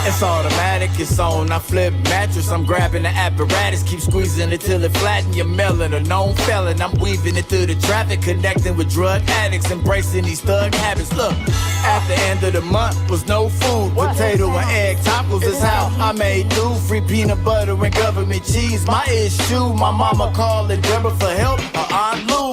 It's automatic, it's on, I flip mattress. I'm grabbing the apparatus, keep squeezing it till it flatten your melon. A known felon, I'm weaving it through the traffic, connecting with drug addicts, embracing these thug habits. Look, at the end of the month was no food. Potato and egg tacos is how I made do. Free peanut butter and government cheese, my issue. My mama calling Deborah for help, her Aunt Lou.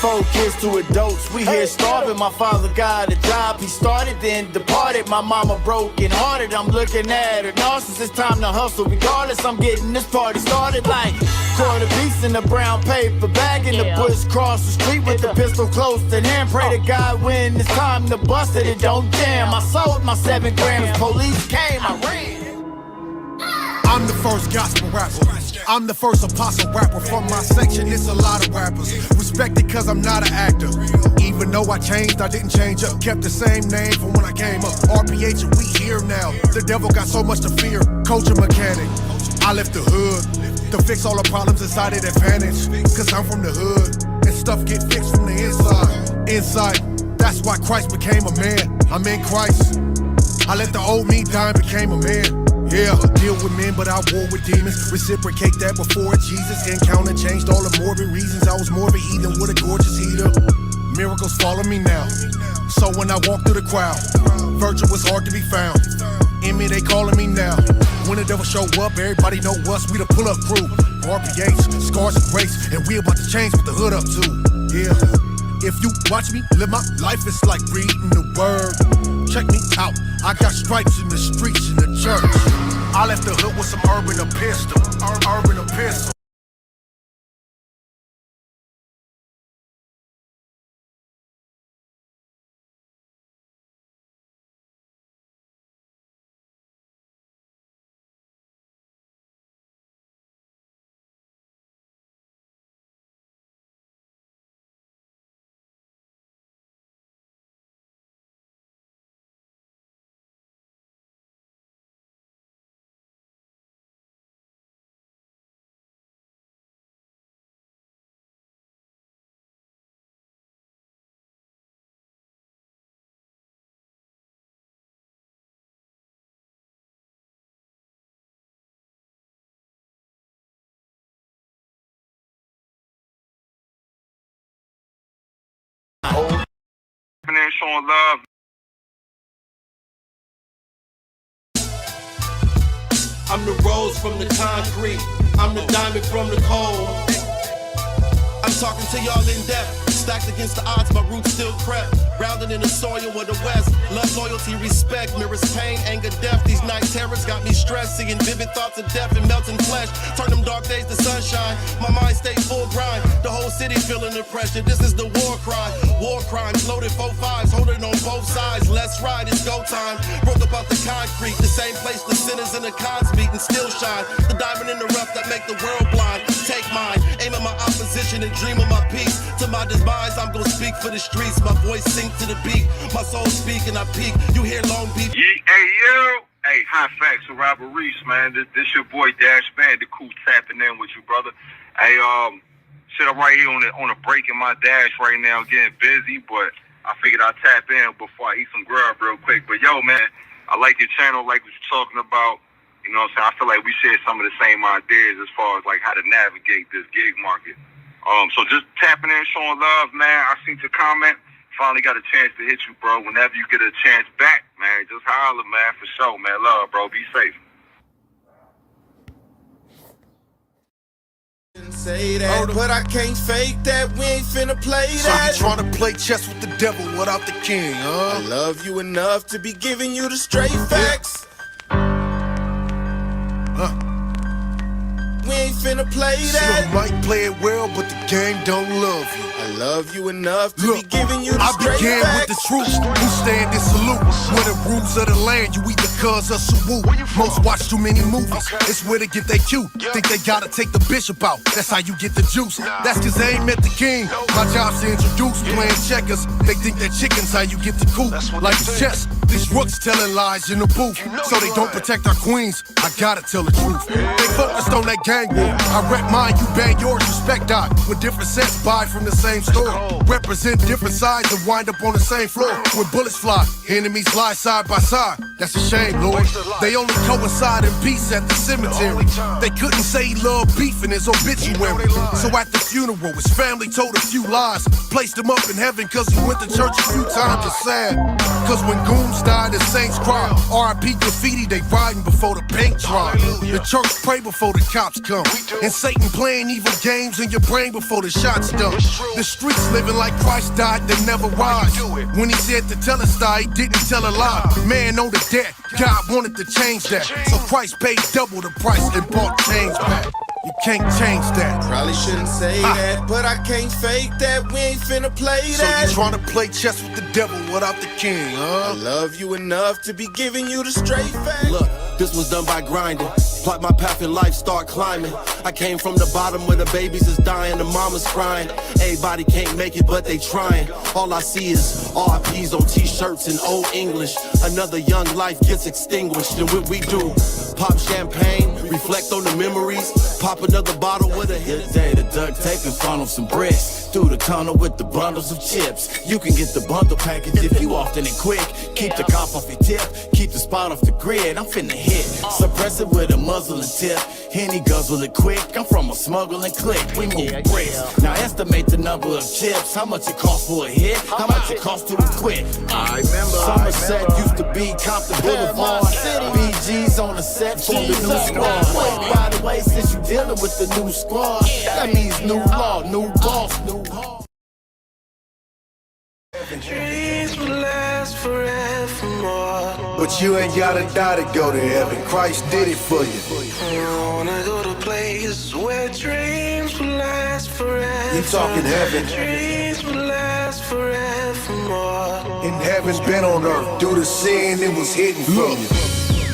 4 kids to adults, we here starving. My father got a job, he started then departed. My mama broken hearted, I'm looking at her narcissist. It's time to hustle regardless, I'm getting this party started. Like quarter piece in a brown paper bag in the bush, cross the street with the pistol close to hand. Pray to God when it's time to bust it don't jam. I sold my 7 grams, police came, I ran. I'm the first gospel rapper. I'm the first apostle rapper. From my section, it's a lot of rappers. Respected cause I'm not an actor. Even though I changed, I didn't change up. Kept the same name from when I came up. RPH and we here now. The devil got so much to fear. Culture mechanic. I left the hood to fix all the problems inside of Advantage. Cause I'm from the hood and stuff get fixed from the inside. Inside, that's why Christ became a man. I'm in Christ. I let the old me die and became a man. Yeah, deal with men, but I war with demons. Reciprocate that before Jesus. Encounter changed all the morbid reasons. I was more of a heathen with a gorgeous heater. Miracles follow me now. So when I walk through the crowd, Virgil was hard to be found. In me, they calling me now. When the devil show up, everybody know us. We the pull-up crew. RPH, scars of grace, and we about to change with the hood up too. Yeah. If you watch me live my life, it's like reading the word. Check me out, I got stripes in the streets in the church. I left the hood with some urban epistle. Urban epistle. Showing love. I'm the rose from the concrete. I'm the diamond from the coal. I'm talking to y'all in depth. Stacked against the odds, my roots still crept. Grounded in the soil of the West. Love, loyalty, respect, mirrors pain, anger, death. These night terrors got me stressed. Seeing vivid thoughts of death and melting flesh. Turn them dark days to sunshine. My mind stays full grind. The whole city feeling the pressure. This is the war crime. War crimes, loaded 4-5s, holding on both sides. Let's ride, it's go time. Broke about the concrete, the same place the sinners and the cons meet and still shine. The diamond in the rough that make the world blind. Take mine, aim at my opposition and dream of my peace. To my demise, I'm gonna speak for the streets. My voice sink to the beat. My soul speak and I peak. You hear Long Beach. Hey, yo. Hey, HotFacts with Robert Reese, man. This your boy Dash Bandicoot tapping in with you, brother. Hey, shit, I'm right here on a break in my dash right now, getting busy, but I figured I'd tap in before I eat some grub real quick. But yo, man, I like your channel, like what you're talking about. You know what I'm saying? I feel like we share some of the same ideas as far as like how to navigate this gig market. So just tapping in, showing love, man. I seen your comment. Finally got a chance to hit you, bro. Whenever you get a chance back, man, just holler, man, for sure, man. Love, bro. Be safe. Say that, but I can't fake that. We ain't finna play that. So you tryna play chess with the devil without the king, huh? I love you enough to be giving you the straight facts. We ain't finna play that. You might play it well, but the game don't love you. I love you enough to be giving you the I straight began facts. with the truth. You stand and salute. When the rules of the land, you either cuz or salute. Most watch too many movies. It's where they get their cue. Think they gotta take the bishop out. That's how you get the juice. That's cause they ain't met the king. My job's to introduce playing checkers. They think that chicken's how you get the coup. Like it's chess. These rooks telling lies in the booth. So they don't protect our queens. I gotta tell the truth. They focused on that gang war. I rep mine, you bang yours. Respect dot. With different sets, buy from the same store. Represent different sides and wind up on the same floor. When bullets fly, enemies lie side by side. That's a shame, Lord. They only coincide in peace at the cemetery. They couldn't say he loved beef in his obituary. So at the funeral, his family told a few lies. Placed him up in heaven cause he went to church a few times. It's sad, cause when goons die, the saints cry. R.I.P. graffiti, they riding before the paint dry. The church pray before the cops come. And Satan playing evil games in your brain before the shots done. The streets living like Christ died, they never rise. When he said to tell us die, he didn't tell a lie. Man on the debt, God wanted to change that. So Christ paid double the price and bought change back. You can't change that. Probably shouldn't say that, but I can't fake that. We ain't finna play that. So you trying to play chess with the devil without the king, huh? I love you enough to be giving you the straight facts. Look, this was done by grinding. Plot my path in life, start climbing. I came from the bottom where the babies is dying, the mama's crying. Everybody can't make it, but they trying. All I see is RIPs on t-shirts in old English. Another young life gets extinguished, and what we do, pop champagne, reflect on the memories, pop another bottle with a hit. Good day to duct tape and funnel some bricks through the tunnel with the bundles of chips. You can get the bundle package if you often and quick. Keep the cop off your tip, keep the spot off the grid. I'm finna hit, suppress it with a muzzle and tip. Henny guzzle it quick, I'm from a smuggling clique. We move bricks, now estimate the number of chips. How much it costs for a hit, how much it costs to quit. I remember Somerset used to be Compton Boulevard. BG's on the set from the new squad. Wait, by the way, since you dealing with the new squad, that means new law, new boss, new hall. Dreams will last forevermore. But you ain't gotta die to go to heaven. Christ did it for you. I wanna go to places where dreams will last forever. You talking heaven. Dreams will last forevermore. In heaven's been on earth. Due to sin, it was hidden from you.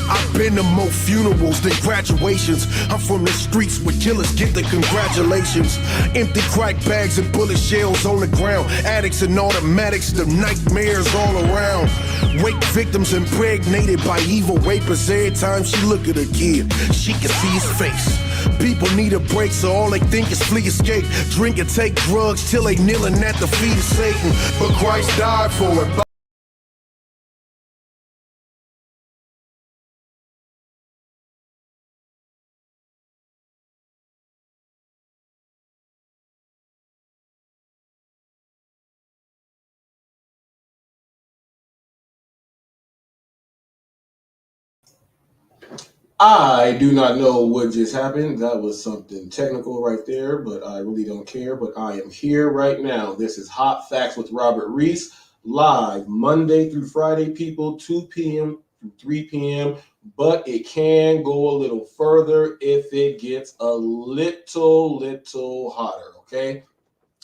I've been to more funerals than graduations. I'm from the streets where killers get the congratulations. Empty crack bags and bullet shells on the ground. Addicts and automatics, the nightmares all around. Rape victims impregnated by evil rapists. Every time she look at a kid, she can see his face. People need a break, so all they think is flee, escape. Drink and take drugs till they kneeling at the feet of Satan. But Christ died for it. I do not know what just happened. That was something technical right there, but I really don't care. But I am here right now. This is Hot Facts with Robert Reese, live Monday through Friday, people, 2 p.m. through 3 p.m. But it can go a little further if it gets a little hotter, okay?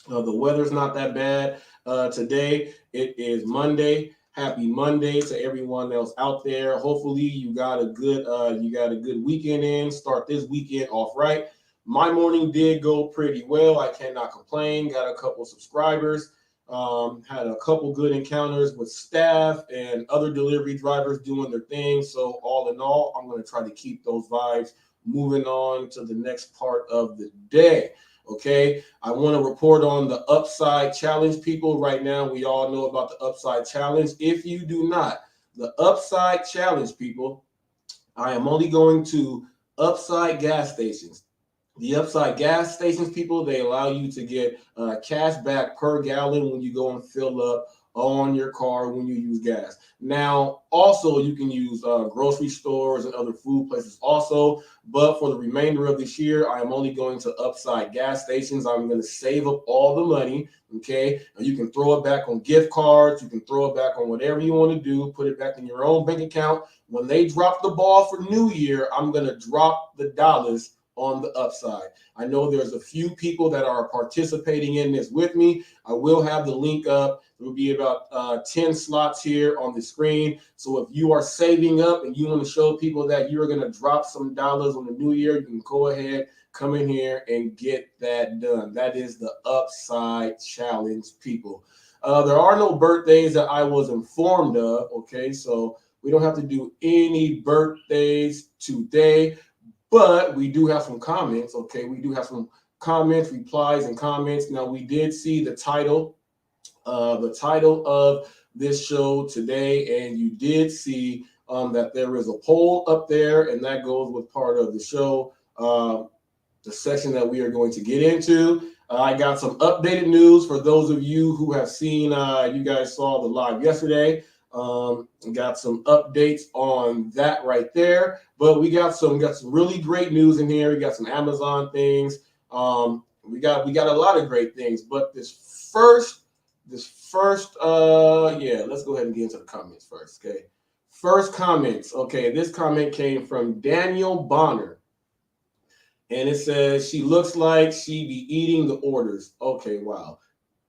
The weather's not that bad today. It is Monday. Happy Monday to everyone else out there. Hopefully you got a good weekend in. Start this weekend off right. My morning did go pretty well. I cannot complain. Got a couple subscribers. Had a couple good encounters with staff and other delivery drivers doing their thing. So all in all, I'm going to try to keep those vibes moving on to the next part of the day. Okay, I want to report on the Upside Challenge, people. Right now, we all know about the Upside Challenge. If you do not, the Upside Challenge, people, I am only going to Upside gas stations. The Upside gas stations, people, they allow you to get cash back per gallon when you go and fill up on your car when you use gas. Now, also, you can use grocery stores and other food places also, but for the remainder of this year, I am only going to Upside gas stations. I'm going to save up all the money, okay? And you can throw it back on gift cards. You can throw it back on whatever you want to do, put it back in your own bank account. When they drop the ball for New Year, I'm going to drop the dollars on the Upside. I know there's a few people that are participating in this with me. I will have the link up. There will be about 10 slots here on the screen. So if you are saving up and you want to show people that you're going to drop some dollars on the New Year, you can go ahead, come in here and get that done. That is the Upside Challenge, people. There are no birthdays that I was informed of, okay? So we don't have to do any birthdays today. But we do have some comments, okay? We do have some comments, replies, and comments. Now, we did see the title of this show today, and you did see that there is a poll up there, and that goes with part of the show, the section that we are going to get into. I got some updated news for those of you who have seen, you guys saw the live yesterday. Got some updates on that right there. But we got some really great news in here. We got some Amazon things. We got a lot of great things. But this first, let's go ahead and get into the comments first. Okay. First comments. Okay, this comment came from Daniel Bonner. And it says, she looks like she be eating the orders. Okay, wow.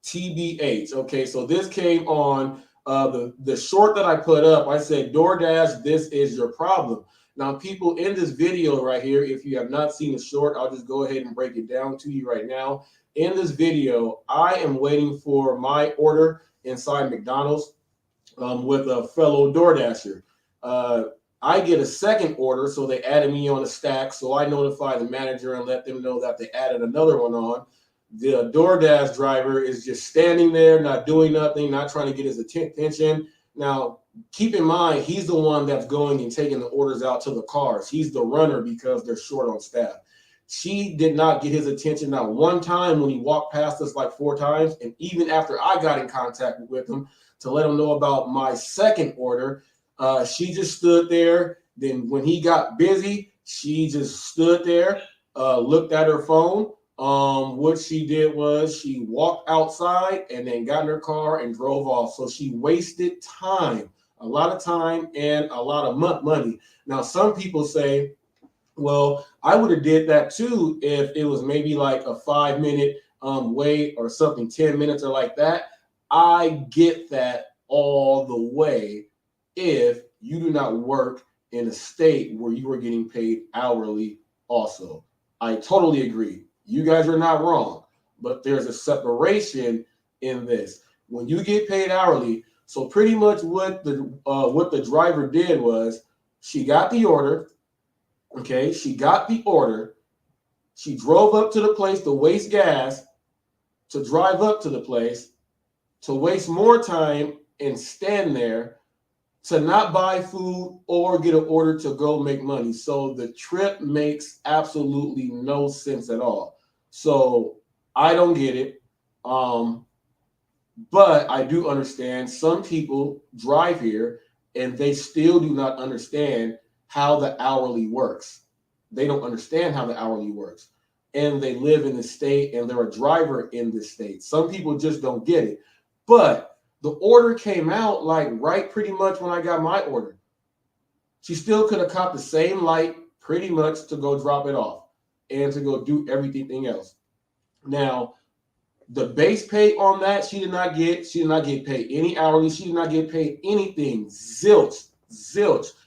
TBH. Okay, so this came on the short that I put up. I said, DoorDash, this is your problem. Now, people, in this video right here, if you have not seen the short, I'll just go ahead and break it down to you right now. In this video, I am waiting for my order inside McDonald's with a fellow DoorDasher. I get a second order, so they added me on a stack. So I notify the manager and let them know that they added another one on. The DoorDash driver is just standing there, not doing nothing, not trying to get his attention. Now, keep in mind, he's the one that's going and taking the orders out to the cars. He's the runner because they're short on staff. She did not get his attention not one time when he walked past us like 4 times. And even after I got in contact with him to let him know about my second order, she just stood there. Then when he got busy, she just stood there, looked at her phone. What she did was she walked outside and then got in her car and drove off. So she wasted time, a lot of time and a lot of money. Now, some people say, well, I would have did that too if it was maybe like a 5-minute wait or something, 10 minutes or like that. I get that all the way if you do not work in a state where you are getting paid hourly also. I totally agree. You guys are not wrong, but there's a separation in this. When you get paid hourly, so pretty much what the driver did was she got the order, okay? She got the order. She drove up to the place to waste gas, to drive up to the place, to waste more time and stand there, to not buy food or get an order to go make money. So the trip makes absolutely no sense at all. So I don't get it. But I do understand some people drive here and they still do not understand how the hourly works. They don't understand how the hourly works. And they live in the state and they're a driver in this state. Some people just don't get it. But the order came out like right pretty much when I got my order. She still could have caught the same light pretty much to go drop it off and to go do everything else. Now, the base pay on that, she did not get paid any hourly. She did not get paid anything. Zilch.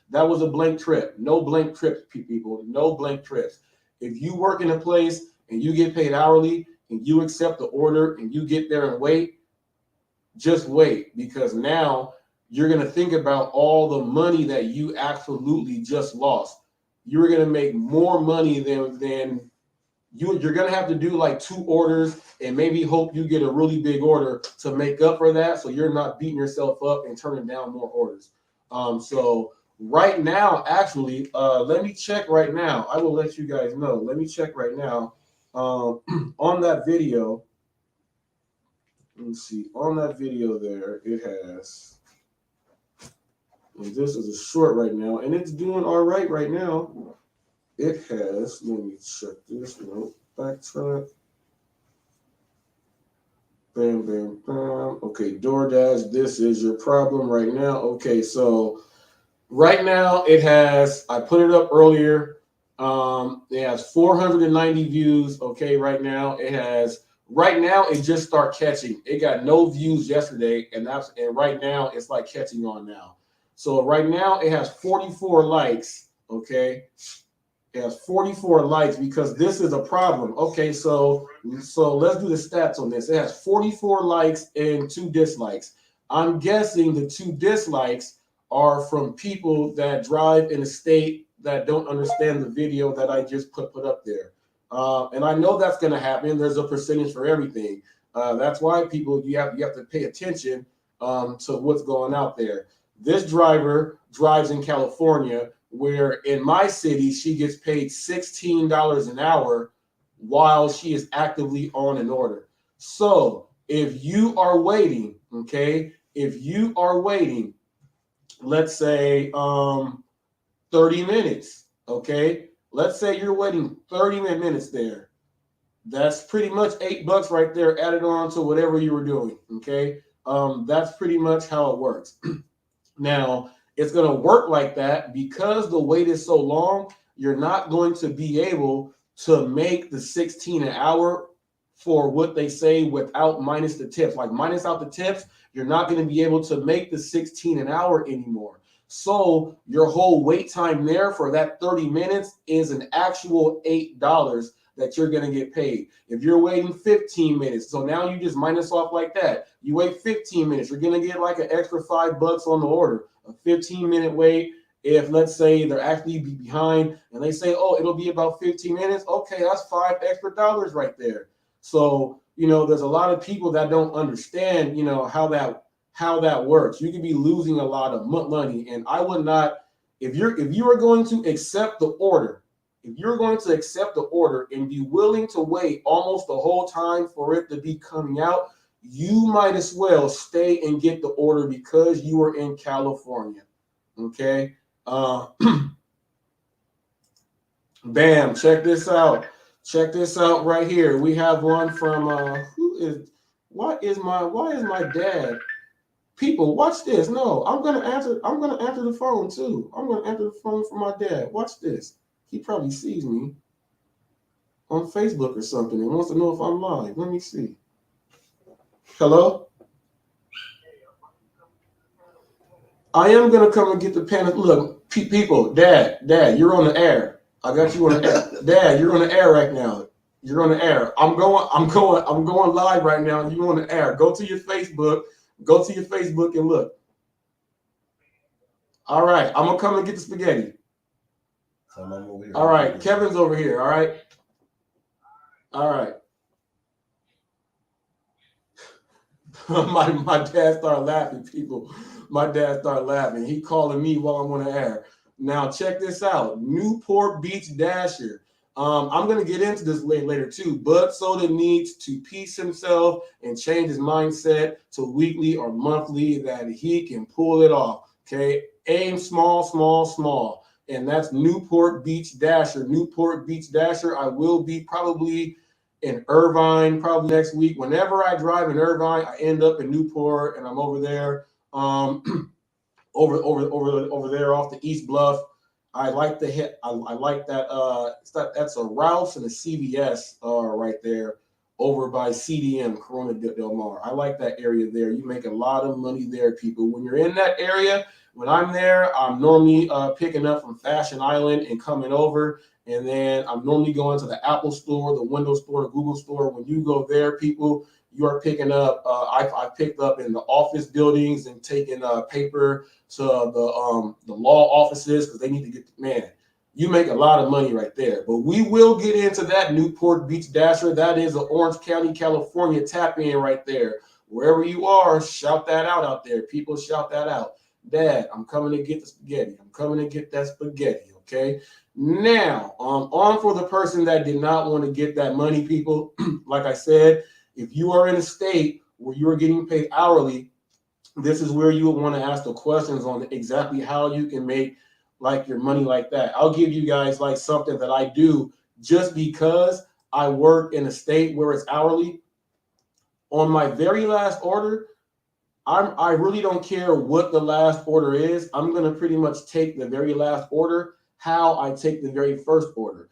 That was a blank trip. No blank trips, people. No blank trips. If you work in a place and you get paid hourly and you accept the order and you get there and wait, just wait, because now you're going to think about all the money that you absolutely just lost. You're going to make more money than you're going to have to do like 2 orders and maybe hope you get a really big order to make up for that. So you're not beating yourself up and turning down more orders. So right now, actually, let me check right now. I will let you guys know. Let me check right now on that video. Let me see. On that video there, it has, and this is a short right now, and it's doing all right now. It has, let me check this. No, backtrack. Bam, bam, bam. Okay, DoorDash, this is your problem right now. Okay, so right now it has, I put it up earlier. It has 490 views. Okay, right now it has, right now it just started catching. It got no views yesterday, and right now it's like catching on now. So right now it has 44 likes. Okay, it has 44 likes because this is a problem. Okay, so let's do the stats on this. It has 44 likes and 2 dislikes. I'm guessing the 2 dislikes are from people that drive in a state that don't understand the video that I just put up there. And I know that's going to happen. There's a percentage for everything. That's why people, you have to pay attention to what's going out there. This driver drives in California, where in my city, she gets paid $16 an hour while she is actively on an order. So if you are waiting, okay, if you are waiting, let's say 30 minutes, okay, let's say you're waiting 30 minutes there. That's pretty much $8 right there added on to whatever you were doing, okay? That's pretty much how it works. Now, it's going to work like that because the wait is so long, you're not going to be able to make the 16 an hour for what they say without minus the tips. Like minus out the tips, you're not going to be able to make the 16 an hour anymore. So your whole wait time there for that 30 minutes is an actual $8 that you're going to get paid. If you're waiting 15 minutes, so now you just minus off like that. You wait 15 minutes, you're going to get like an extra $5 on the order. A 15-minute wait. If let's say they're actually behind and they say, oh, it'll be about 15 minutes. Okay, that's $5 extra right there. So, there's a lot of people that don't understand, how that works. You could be losing a lot of money. And I would not, if you are going to accept the order, if you're going to accept the order and be willing to wait almost the whole time for it to be coming out, you might as well stay and get the order because you are in California. Okay. Bam. Check this out. Check this out right here. We have one from why is my dad? People, watch this. No, I'm gonna answer the phone too. I'm gonna answer the phone for my dad. Watch this. He probably sees me on Facebook or something and wants to know if I'm live. Let me see. Hello? I am going to come and get the pen. Look, people, Dad, you're on the air. I got you on the air. Dad, you're on the air right now. You're on the air. I'm going live right now. You're on the air. Go to your Facebook and look. All right. I'm going to come and get the spaghetti. All right. Kevin's over here. All right. All right. my dad started laughing, people. My dad started laughing. He calling me while I'm on the air. Now, check this out. Newport Beach Dasher. I'm going to get into this later too. BudSoda needs to piece himself and change his mindset to weekly or monthly that he can pull it off. Okay. Aim small, small, small. And that's Newport Beach Dasher. Newport Beach Dasher. I will be probably in Irvine probably next week. Whenever I drive in Irvine, I end up in Newport and I'm over there, over there off the East Bluff. I like the hit. I like that. That's a Ralph's and a CVS right there over by CDM, Corona Del Mar. I like that area there. You make a lot of money there, people. When you're in that area, when I'm there, I'm normally picking up from Fashion Island and coming over. And then I'm normally going to the Apple store, the Windows store, the Google store. When you go there, people, you are picking up. I picked up in the office buildings and taking paper to the law offices because they need to get, man, you make a lot of money right there. But we will get into that Newport Beach Dasher. That is an Orange County, California tap in right there. Wherever you are, shout that out there. People, shout that out. Dad, I'm coming to get the spaghetti. I'm coming to get that spaghetti, okay? Now, on for the person that did not want to get that money, people. Like I said, if you are in a state where you are getting paid hourly, this is where you would want to ask the questions on exactly how you can make like your money like that. I'll give you guys like something that I do just because I work in a state where it's hourly. On my very last order, I really don't care what the last order is. I'm going to pretty much take the very last order how I take the very first order.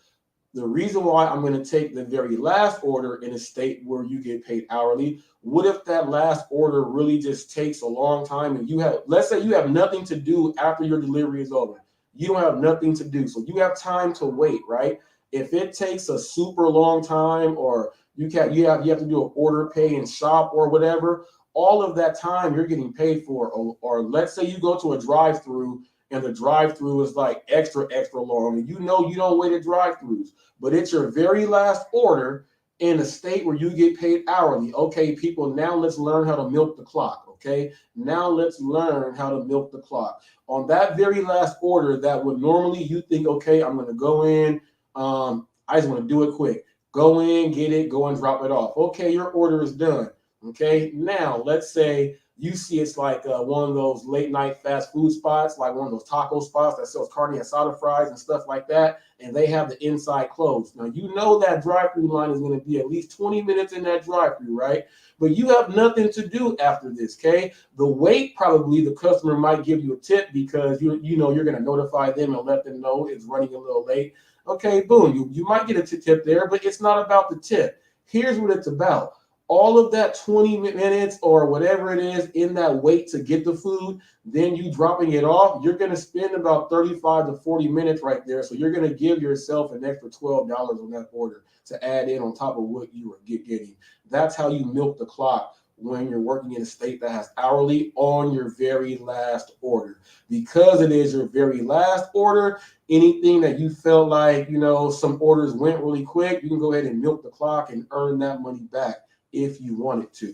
The reason why I'm going to take the very last order in a state where you get paid hourly, what if that last order really just takes a long time and you have, let's say you have nothing to do after your delivery is over. You don't have nothing to do. So you have time to wait, right? If it takes a super long time or you have to do an order, pay and shop or whatever, all of that time you're getting paid for. Or let's say you go to a drive-through and the drive-through is like extra long. And you know you don't wait at drive-throughs, but it's your very last order in a state where you get paid hourly. Okay, people, now let's learn how to milk the clock. Okay, now let's learn how to milk the clock. On that very last order that would normally you think, okay, I'm going to go in. I just want to do it quick. Go in, get it, go and drop it off. Okay, your order is done. Okay, now let's say you see it's like one of those late night fast food spots, like one of those taco spots that sells carne asada fries and stuff like that, and they have the inside closed. Now, you know that drive-through line is going to be at least 20 minutes in that drive-through, right? But you have nothing to do after this, okay? The wait, probably the customer might give you a tip because you know you're going to notify them and let them know it's running a little late. Okay, boom, you might get a tip there, but it's not about the tip. Here's what it's about. All of that 20 minutes or whatever it is in that wait to get the food, then you dropping it off, you're going to spend about 35 to 40 minutes right there. So you're going to give yourself an extra $12 on that order to add in on top of what you were getting. That's how you milk the clock when you're working in a state that has hourly on your very last order. Because it is your very last order, anything that you felt like, some orders went really quick, you can go ahead and milk the clock and earn that money back if you wanted to.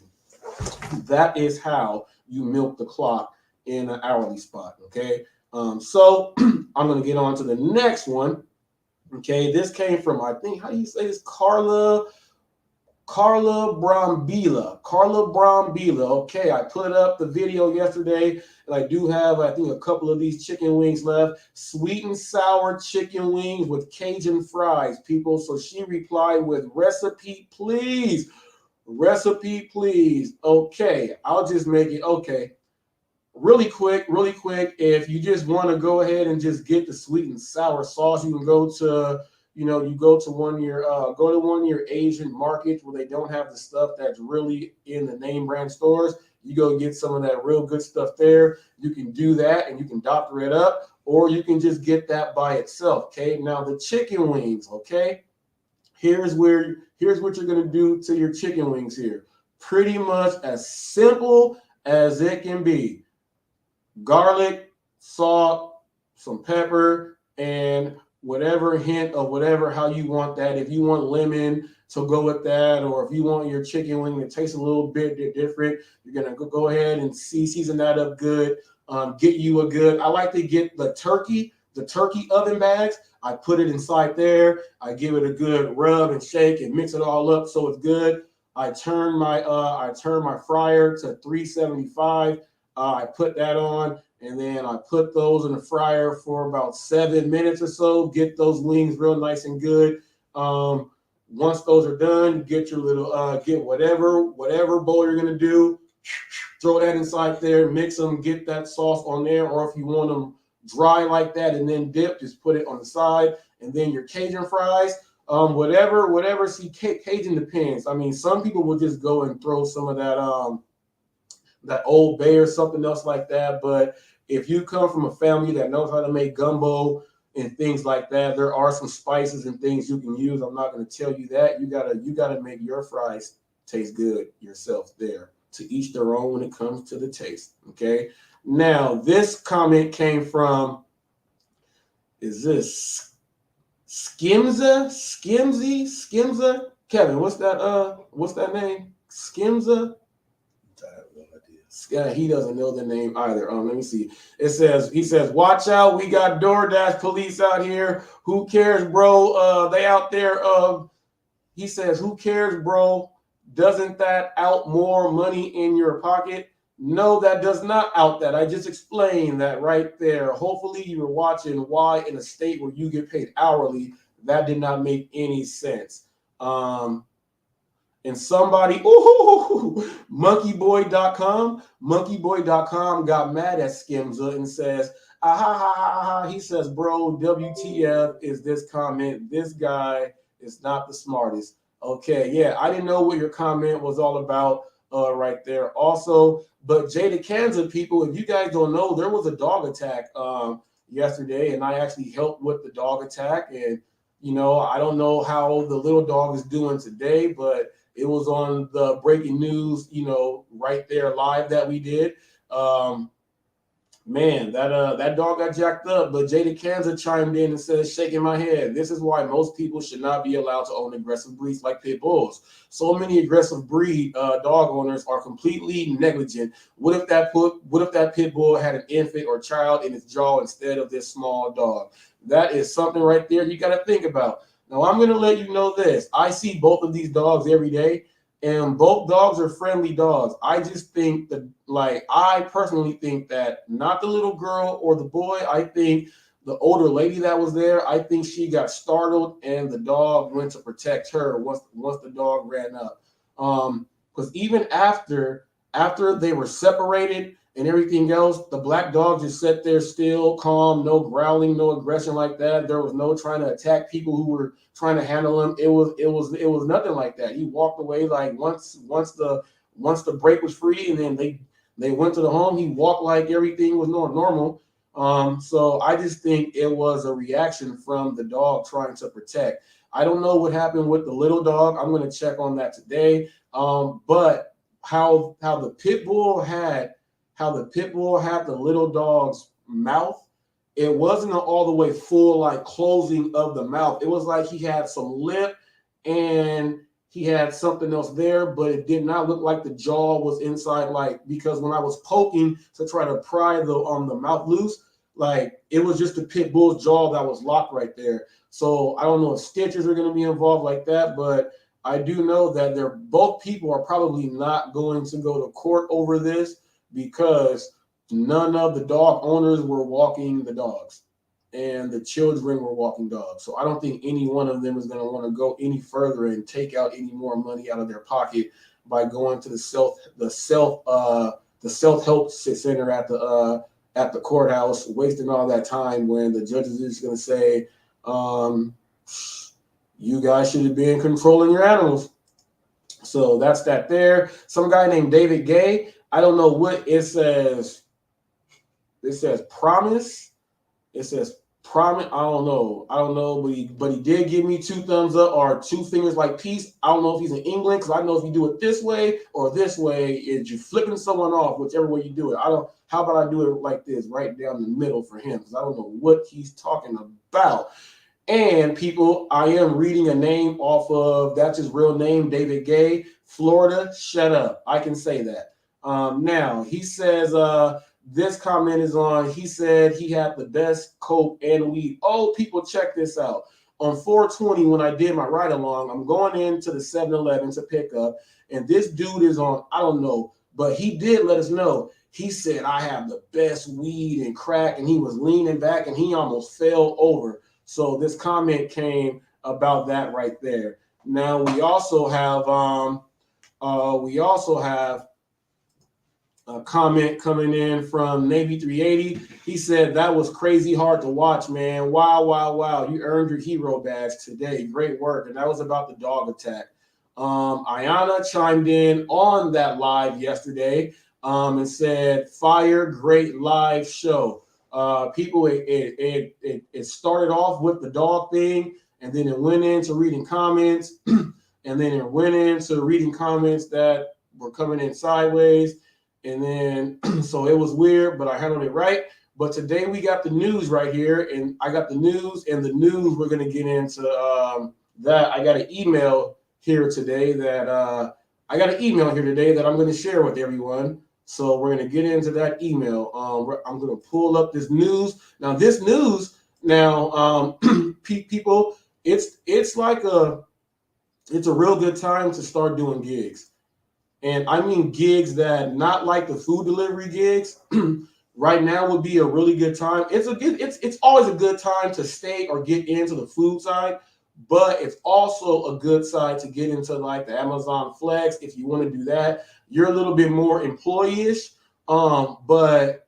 That is how you milk the clock in an hourly spot, okay? So I'm going to get on to the next one, okay? This came from, I think, how do you say this? Carla Brambila. Okay, I put up the video yesterday, and I do have, I think, a couple of these chicken wings left. Sweet and sour chicken wings with Cajun fries, people. So she replied with recipe, please. Recipe, please. Okay, I'll just make it. Okay, really quick. If you just want to go ahead and just get the sweet and sour sauce, you can go to, you go to one of your Asian markets where they don't have the stuff that's really in the name brand stores. You go get some of that real good stuff there. You can do that and you can doctor it up, or you can just get that by itself. Okay, now the chicken wings. Okay. Here's what you're going to do to your chicken wings here. Pretty much as simple as it can be. Garlic, salt, some pepper, and whatever hint of whatever, how you want that. If you want lemon to go with that, or if you want your chicken wing to taste a little bit different, you're going to go ahead and season that up good. Get you a good, I like to get the turkey oven bags. I put it inside there. I give it a good rub and shake and mix it all up so it's good. I turn my fryer to 375. I put that on, and then I put those in the fryer for about 7 minutes or so. Get those wings real nice and good. Once those are done, get your little get whatever bowl you're gonna do. Throw that inside there, mix them, get that sauce on there, or if you want them dry like that and then dip, just put it on the side. And then your Cajun fries, whatever. See, Cajun depends. I mean, some people will just go and throw some of that Old Bay or something else like that. But if you come from a family that knows how to make gumbo and things like that, there are some spices and things you can use. I'm not going to tell you that. You gotta make your fries taste good yourself there. To each their own when it comes to the taste. Okay. Now, this comment came from, is this Skimza? Kevin, what's that name? Skimza? I have no idea. He doesn't know the name either. Let me see. He says, watch out, we got DoorDash police out here. Who cares, bro? They out there. He says, who cares, bro? Doesn't that out more money in your pocket? No, that does not out that. I just explained that right there. Hopefully you were watching why in a state where you get paid hourly, that did not make any sense. And somebody, monkeyboy.com got mad at Skimza and says, he says, bro, WTF is this comment? This guy is not the smartest. Okay, yeah, I didn't know what your comment was all about right there. Also, but Jada Kansas people, if you guys don't know, there was a dog attack yesterday, and I actually helped with the dog attack. And, I don't know how the little dog is doing today, but it was on the breaking news, right there live that we did. Man, that dog got jacked up, but Jada Kanza chimed in and says, shaking my head, this is why most people should not be allowed to own aggressive breeds like pit bulls. So many aggressive breed dog owners are completely negligent. What if that pit bull had an infant or child in its jaw instead of this small dog? That is something right there you got to think about. Now, I'm going to let you know this. I see both of these dogs every day, and both dogs are friendly dogs. I just think that, like, I personally think that not the little girl or the boy. I think the older lady that was there, I think she got startled and the dog went to protect her once the dog ran up. Because even after they were separated and everything else, the black dog just sat there still, calm, no growling, no aggression like that. There was no trying to attack people who were trying to handle him. It was nothing like that. He walked away like once the break was free, and then they went to the home. He walked like everything was normal. So I just think it was a reaction from the dog trying to protect. I don't know what happened with the little dog. I'm going to check on that today. But how the pit bull had the little dog's mouth, it wasn't all the way full like closing of the mouth. It was like he had some lip and he had something else there, but it did not look like the jaw was inside. Like, because when I was poking to try to pry the mouth loose, like it was just the pit bull's jaw that was locked right there. So I don't know if stitches are going to be involved like that, but I do know that both people are probably not going to go to court over this because none of the dog owners were walking the dogs and the children were walking dogs. So I don't think any one of them is going to want to go any further and take out any more money out of their pocket by going to the self-help center at the courthouse, wasting all that time when the judges are just going to say, you guys should have been controlling your animals. So that's that there. Some guy named David Gay, I don't know what it says. It says promise. It says promise. I don't know, but he did give me 2 thumbs up or 2 fingers like peace. I don't know if he's in England, because I know if you do it this way or this way, is you flipping someone off, whichever way you do it. How about I do it like this, right down the middle for him, because I don't know what he's talking about. And people, I am reading a name off of, that's his real name, David Gay, Florida. Shut up. I can say that. Now, he says, this comment is on, he said he had the best coke and weed. Oh, people, check this out. On 420, when I did my ride along, I'm going into the 7-Eleven to pick up, and this dude is on, I don't know, but he did let us know. He said, I have the best weed and crack, and he was leaning back and he almost fell over. So this comment came about that right there. Now we also have a comment coming in from Navy 380. He said that was crazy hard to watch, man. Wow. You earned your hero badge today. Great work. And that was about the dog attack. Ayana chimed in on that live yesterday and said, fire, great live show. People, it started off with the dog thing, and then it went into reading comments, and then it went into reading comments that were coming in sideways, and then so it was weird, but I handled it right. But today we got the news right here, and I got the news, and the news we're going to get into that. I got an email here today that I'm going to share with everyone. So we're going to get into that email. I'm going to pull up this news. Now, this news, people, it's a real good time to start doing gigs. And I mean gigs that not like the food delivery gigs. Right now would be a really good time. It's always a good time to stay or get into the food side, but it's also a good side to get into like the Amazon Flex if you want to do that. You're a little bit more employee-ish, but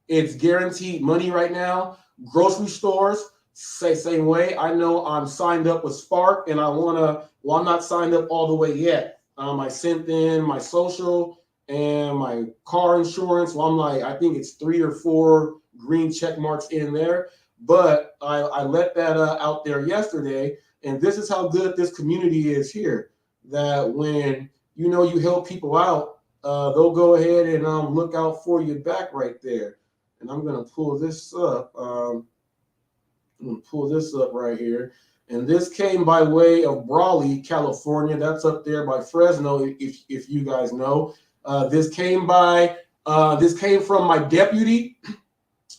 it's guaranteed money right now. Grocery stores, same way. I know I'm signed up with Spark, and I'm not signed up all the way yet. I sent in my social and my car insurance. Well, I think it's 3 or 4 green check marks in there, but I let that out there yesterday, and this is how good this community is here, that when you help people out, they'll go ahead and look out for you back right there. and I'm going to pull this up. I'm going to pull this up right here. And this came by way of Brawley, California. That's up there by Fresno, if you guys know. This came from my deputy.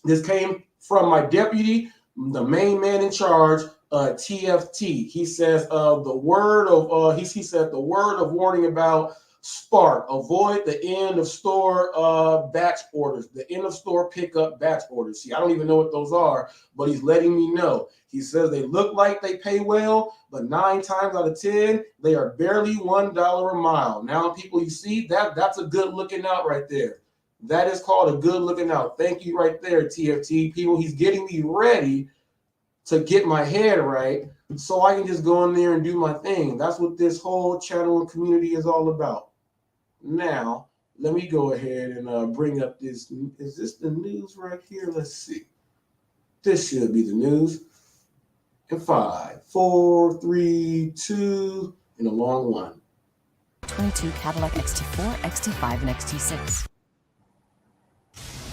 This came from my deputy, the main man in charge, TFT. He says the word of he said the word of warning about Spark. Avoid the end of store batch orders, the end of store pickup batch orders. See, I don't even know what those are, but he's letting me know. He says they look like they pay well, but 9 times out of 10, they are barely $1 a mile. Now, people, you see that's a good looking out right there. That is called a good looking out. Thank you right there, TFT. People, he's getting me ready to get my head right so I can just go in there and do my thing. That's what this whole channel and community is all about. Now, let me go ahead and bring up this. Is this the news right here? Let's see. This should be the news. In 5, 4, 3, 2, and a long one. 22 Cadillac XT4, XT5, and XT6.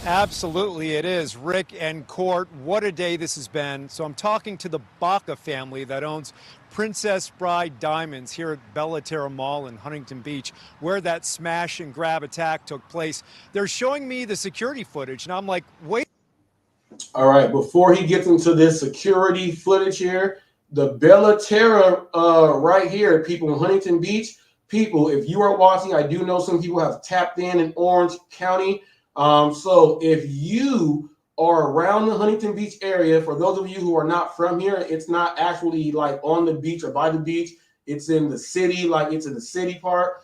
Absolutely, it is. Rick and Court, what a day this has been. So I'm talking to the Baca family that owns Princess Bride Diamonds here at Bellaterra Mall in Huntington Beach, where that smash and grab attack took place. They're showing me the security footage, and I'm like, wait. All right, before he gets into this security footage here, the Bellaterra right here, people in Huntington Beach, people, if you are watching, I do know some people have tapped in Orange County. So if you are around the Huntington Beach area, for those of you who are not from here, it's not actually like on the beach or by the beach. It's in the city, like it's in the city part.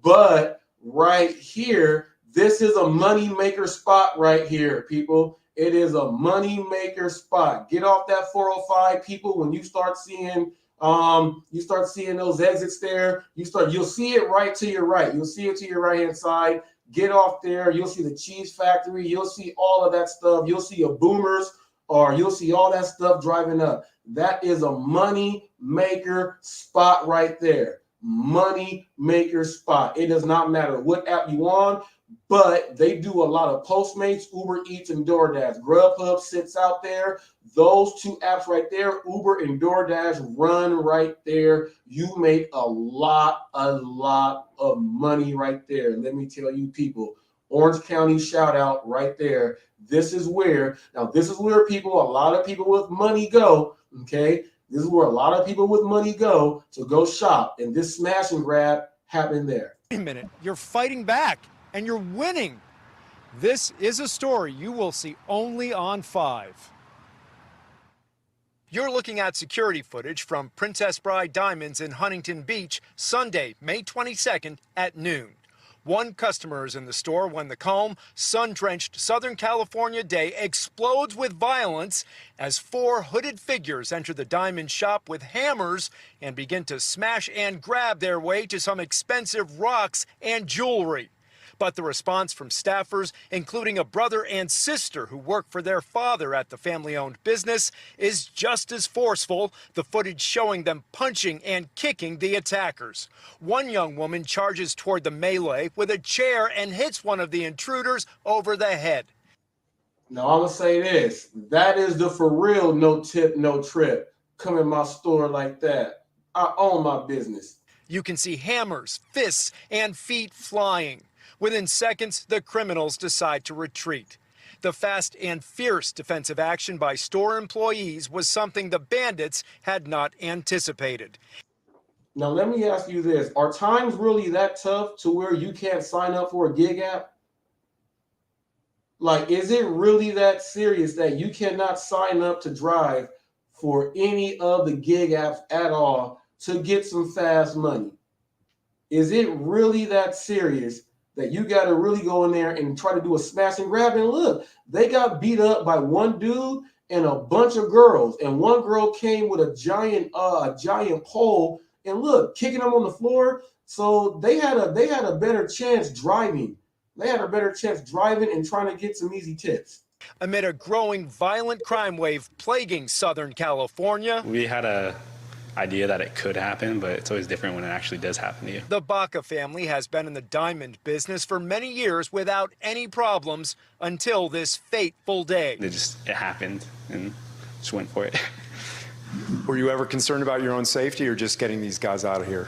But right here, this is a money maker spot right here, people. It is a money maker spot. Get off that 405, people. When you start seeing those exits there, you'll see it right to your right. You'll see it to your right hand side. Get off there. You'll see the cheese factory. You'll see all of that stuff. You'll see a Boomers, or you'll see all that stuff driving up. That is a money maker spot right there. Money maker spot. It does not matter what app you on, but they do a lot of Postmates, Uber Eats, and DoorDash. Grubhub sits out there. Those 2 apps right there, Uber and DoorDash, run right there. You make a lot of money right there. Let me tell you, people, Orange County shout out right there. This is where people, a lot of people with money go, okay? This is where a lot of people with money go to go shop. And this smash and grab happened there. Wait a minute, you're fighting back and you're winning. This is a story you will see only on 5. You're looking at security footage from Princess Bride Diamonds in Huntington Beach, Sunday, May 22nd at noon. One customer is in the store when the calm, sun-drenched Southern California day explodes with violence as 4 hooded figures enter the diamond shop with hammers and begin to smash and grab their way to some expensive rocks and jewelry. But the response from staffers, including a brother and sister who work for their father at the family-owned business, is just as forceful, the footage showing them punching and kicking the attackers. One young woman charges toward the melee with a chair and hits one of the intruders over the head. Now, I'm going to say this. That is the for real no tip, no trip. Come in my store like that. I own my business. You can see hammers, fists, and feet flying. Within seconds, the criminals decide to retreat. The fast and fierce defensive action by store employees was something the bandits had not anticipated. Now, let me ask you this. Are times really that tough to where you can't sign up for a gig app? Like, is it really that serious that you cannot sign up to drive for any of the gig apps at all to get some fast money? Is it really that serious that you got to really go in there and try to do a smash and grab? And look, they got beat up by one dude and a bunch of girls. And one girl came with a giant pole and look, kicking them on the floor. So they had a better chance driving. They had a better chance driving and trying to get some easy tips. Amid a growing violent crime wave plaguing Southern California, we had a idea that it could happen, but it's always different when it actually does happen to you. The Baca family has been in the diamond business for many years without any problems until this fateful day. It happened and just went for it. Were you ever concerned about your own safety or just getting these guys out of here?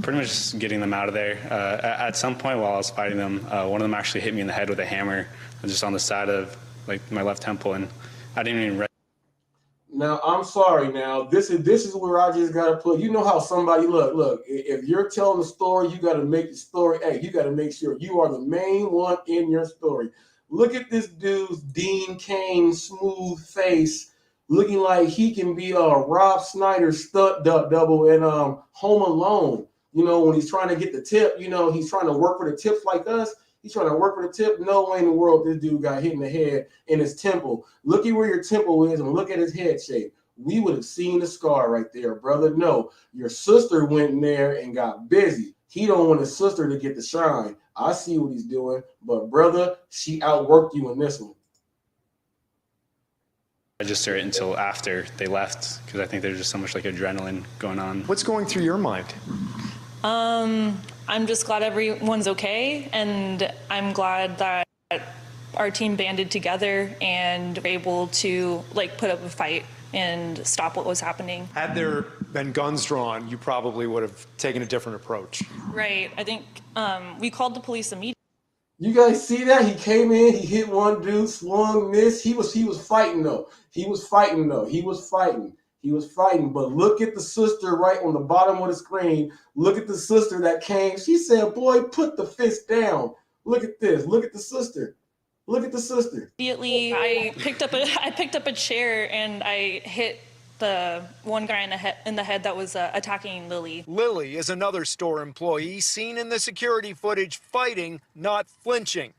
Pretty much just getting them out of there. At some point while I was fighting them, one of them actually hit me in the head with a hammer, just on the side of like my left temple, and I didn't even. Now I'm sorry. Now this is where I just gotta put. You know how somebody look. If you're telling a story, you gotta make the story. Hey, you gotta make sure you are the main one in your story. Look at this dude's Dean Cain smooth face, looking like he can be a Rob Schneider stunt double in Home Alone. You know, when he's trying to get the tip, you know, he's trying to work for the tips like us. He's trying to work for the tip. No way in the world this dude got hit in the head in his temple. Look at where your temple is and look at his head shape. We would have seen the scar right there, brother. No, your sister went in there and got busy. He don't want his sister to get the shine. I see what he's doing, but brother, she outworked you in this one. Register it until after they left because I think there's just so much like adrenaline going on. What's going through your mind? I'm just glad everyone's okay, and I'm glad that our team banded together and were able to like put up a fight and stop what was happening. Had there been guns drawn, you probably would have taken a different approach. Right. I think we called the police immediately. You guys see that? He came in, he hit one dude, swung, missed. He was fighting though. He was fighting. But look at the sister right on the bottom of the screen. Look at the sister that came. She said, boy, put the fist down. Look at this. Look at the sister. Immediately, I picked up a chair and I hit the one guy in the head that was attacking Lily. Lily is another store employee seen in the security footage fighting, not flinching.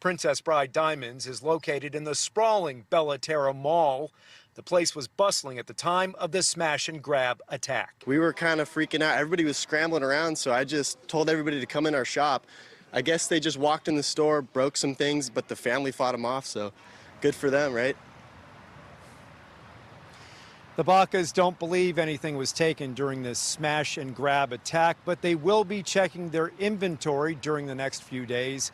Princess Bride Diamonds is located in the sprawling Bella Terra Mall. The place was bustling at the time of the smash and grab attack. We were kind of freaking out. Everybody was scrambling around, so I just told everybody to come in our shop. I guess they just walked in the store, broke some things, but the family fought them off, so good for them, right? The Bacas don't believe anything was taken during this smash and grab attack, but they will be checking their inventory during the next few days.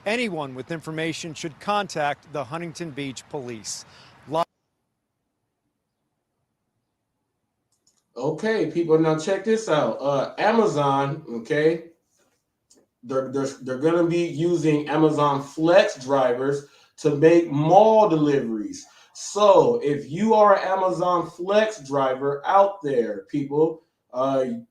Anyone with information should contact the Huntington Beach Police. Okay, people, now check this out. Amazon, okay, they're gonna be using Amazon Flex drivers to make mall deliveries. So if you are an Amazon Flex driver out there, people,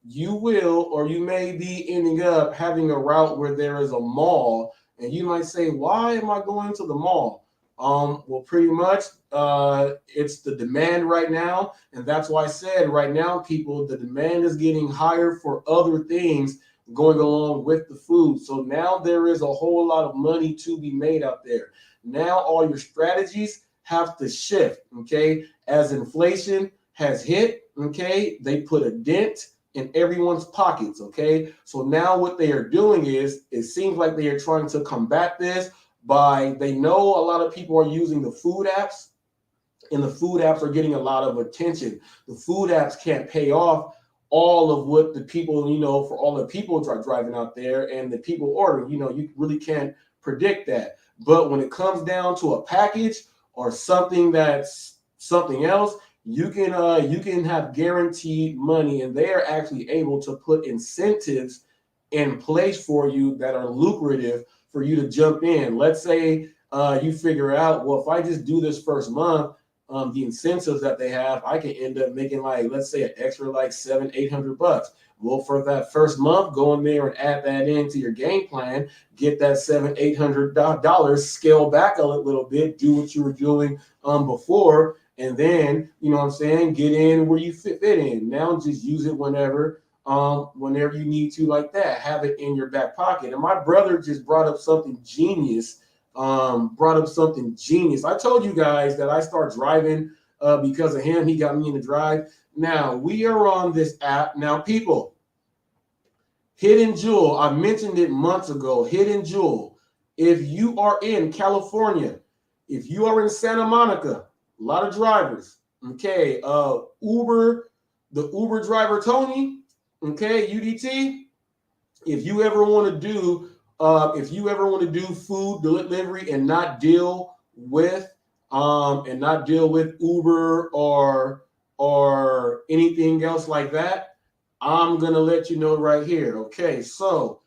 you will or you may be ending up having a route where there is a mall, and you might say, why am I going to the mall? Well, pretty much it's the demand right now, and that's why I said right now, people, the demand is getting higher for other things going along with the food. So now there is a whole lot of money to be made out there. Now all your strategies have to shift, okay? As inflation has hit, okay, they put a dent in everyone's pockets, okay? So now what they are doing is, it seems like they are trying to combat this by, they know a lot of people are using the food apps, and the food apps are getting a lot of attention. The food apps can't pay off all of what the people, you know, for all the people driving out there and the people ordering, you know, you really can't predict that. But when it comes down to a package or something that's something else, you can have guaranteed money, and they are actually able to put incentives in place for you that are lucrative for you to jump in. Let's say you figure out, well, if I just do this first month, the incentives that they have, I can end up making, like, let's say an extra like $700-800. Well, for that first month, go in there and add that into your game plan, get that $700-800, scale back a little bit, do what you were doing before, and then, you know what I'm saying, get in where you fit in. Now just use it whenever you need to, like that. Have it in your back pocket. And my brother just brought up something genius. I told you guys that I start driving because of him. He got me in the drive. Now we are on this app. Now, people, Hidden Jewel, I mentioned it months ago. Hidden Jewel. If you are in California, if you are in Santa Monica, a lot of drivers. Okay, Uber the Uber driver Tony, okay, UDT, if you ever want to do food delivery and not deal with Uber or anything else like that, I'm gonna let you know right here. Okay, so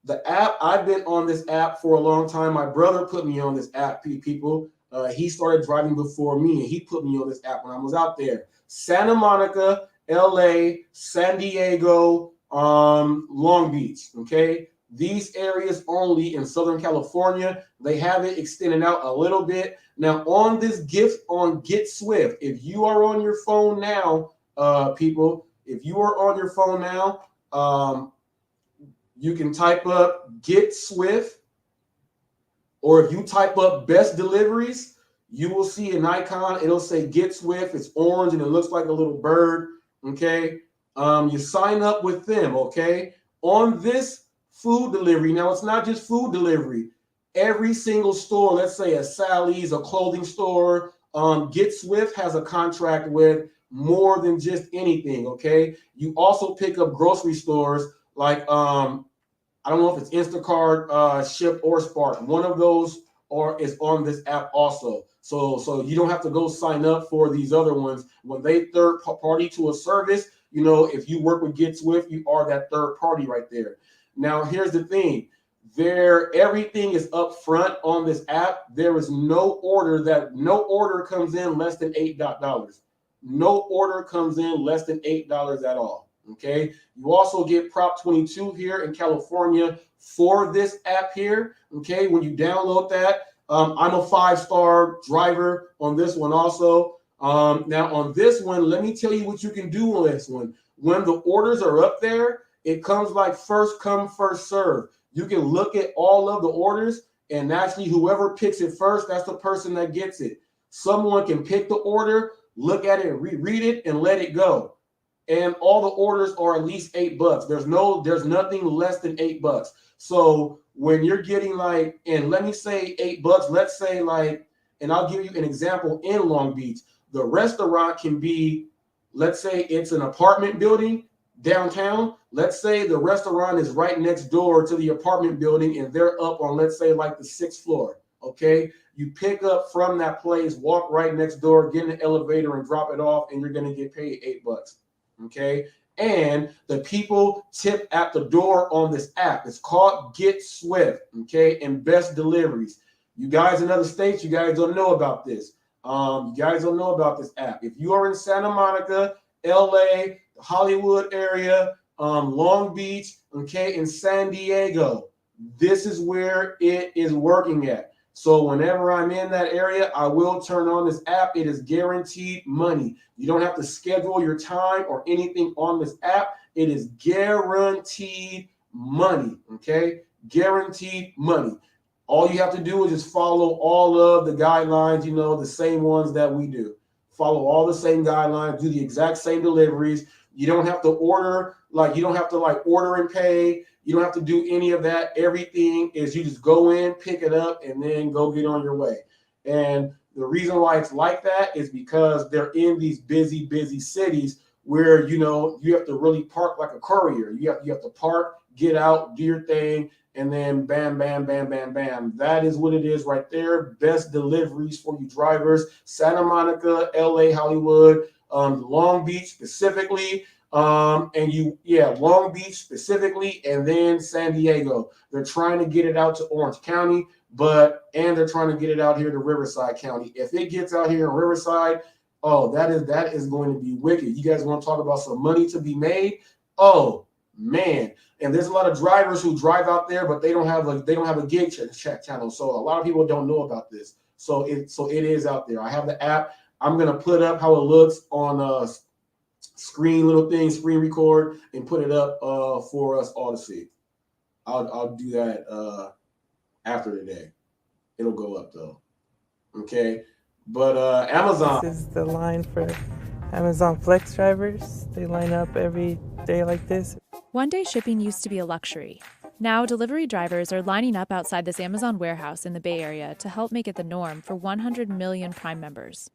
the app, I've been on this app for a long time. My brother put me on this app, people. He started driving before me, and he put me on this app when I was out there. Santa Monica, LA, San Diego, Long Beach, okay? These areas only in Southern California. They have it extended out a little bit. Now, on this gift on Get Swift, if you are on your phone now, people, if you are on your phone now, you can type up Get Swift, or if you type up Best Deliveries, you will see an icon. It'll say Get Swift. It's orange and it looks like a little bird. Okay. You sign up with them. Okay. On this food delivery. Now, it's not just food delivery. Every single store, let's say a Sally's, a clothing store, Get Swift has a contract with more than just anything. Okay. You also pick up grocery stores like, I don't know if it's Instacart, Ship, or Spark. One of those is on this app also. So you don't have to go sign up for these other ones. When they third party to a service, if you work with Get Swift, you are that third party right there. Now, here's the thing. Everything is up front on this app. There is no order comes in less than $8. No order comes in less than $8 at all. Okay. You also get Prop 22 here in California for this app here. Okay. When you download that, I'm a 5-star driver on this one also. Now on this one, let me tell you what you can do on this one. When the orders are up there, it comes like first come, first serve. You can look at all of the orders, and actually whoever picks it first, that's the person that gets it. Someone can pick the order, look at it, read it, and let it go. And all the orders are at least $8. There's nothing less than $8. So when you're getting and let me say $8, let's say and I'll give you an example in Long Beach. The restaurant can be, let's say it's an apartment building downtown. Let's say the restaurant is right next door to the apartment building and they're up on, let's say, like the 6th floor. Okay. You pick up from that place, walk right next door, get in the elevator and drop it off, and you're going to get paid $8. Okay. And the people tip at the door on this app. It's called Get Swift. Okay. And Best Deliveries. You guys in other states, you guys don't know about this. You guys don't know about this app. If you are in Santa Monica, LA, the Hollywood area, Long Beach, okay, and San Diego, this is where it is working at. So whenever I'm in that area, I will turn on this app. It is guaranteed money. You don't have to schedule your time or anything on this app. It is guaranteed money, okay? Guaranteed money. All you have to do is just follow all of the guidelines, the same ones that we do. Follow all the same guidelines, do the exact same deliveries. You don't have to order, order and pay. You don't have to do any of that. Everything is you just go in, pick it up, and then go get on your way. And the reason why it's like that is because they're in these busy, busy cities where, you have to really park like a courier. You have to park, get out, do your thing, and then bam, bam, bam, bam, bam. That is what it is right there. Best Deliveries for you drivers. Santa Monica, LA, Hollywood, Long Beach specifically. Long Beach specifically, and then San Diego. They're trying to get it out to Orange County, and they're trying to get it out here to Riverside County. If it gets out here in Riverside, that is going to be wicked. You guys want to talk about some money to be made? Oh man. And there's a lot of drivers who drive out there, but they don't have a gig check channel. So a lot of people don't know about this. So it is out there. I have the app. I'm gonna put up how it looks on screen record, and put it up for us all to see. I'll do that after today. It'll go up though. Okay. But Amazon. This is the line for Amazon Flex drivers. They line up every day like this. One-day shipping used to be a luxury. Now, delivery drivers are lining up outside this Amazon warehouse in the Bay Area to help make it the norm for 100 million Prime members.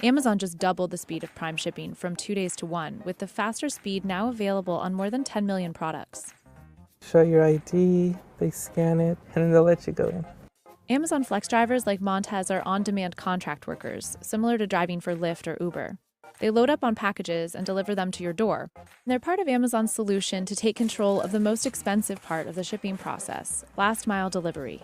Amazon just doubled the speed of Prime shipping from 2 days to 1, with the faster speed now available on more than 10 million products. Show your ID, they scan it, and then they'll let you go in. Amazon Flex drivers like Montez are on-demand contract workers, similar to driving for Lyft or Uber. They load up on packages and deliver them to your door. They're part of Amazon's solution to take control of the most expensive part of the shipping process, last-mile delivery.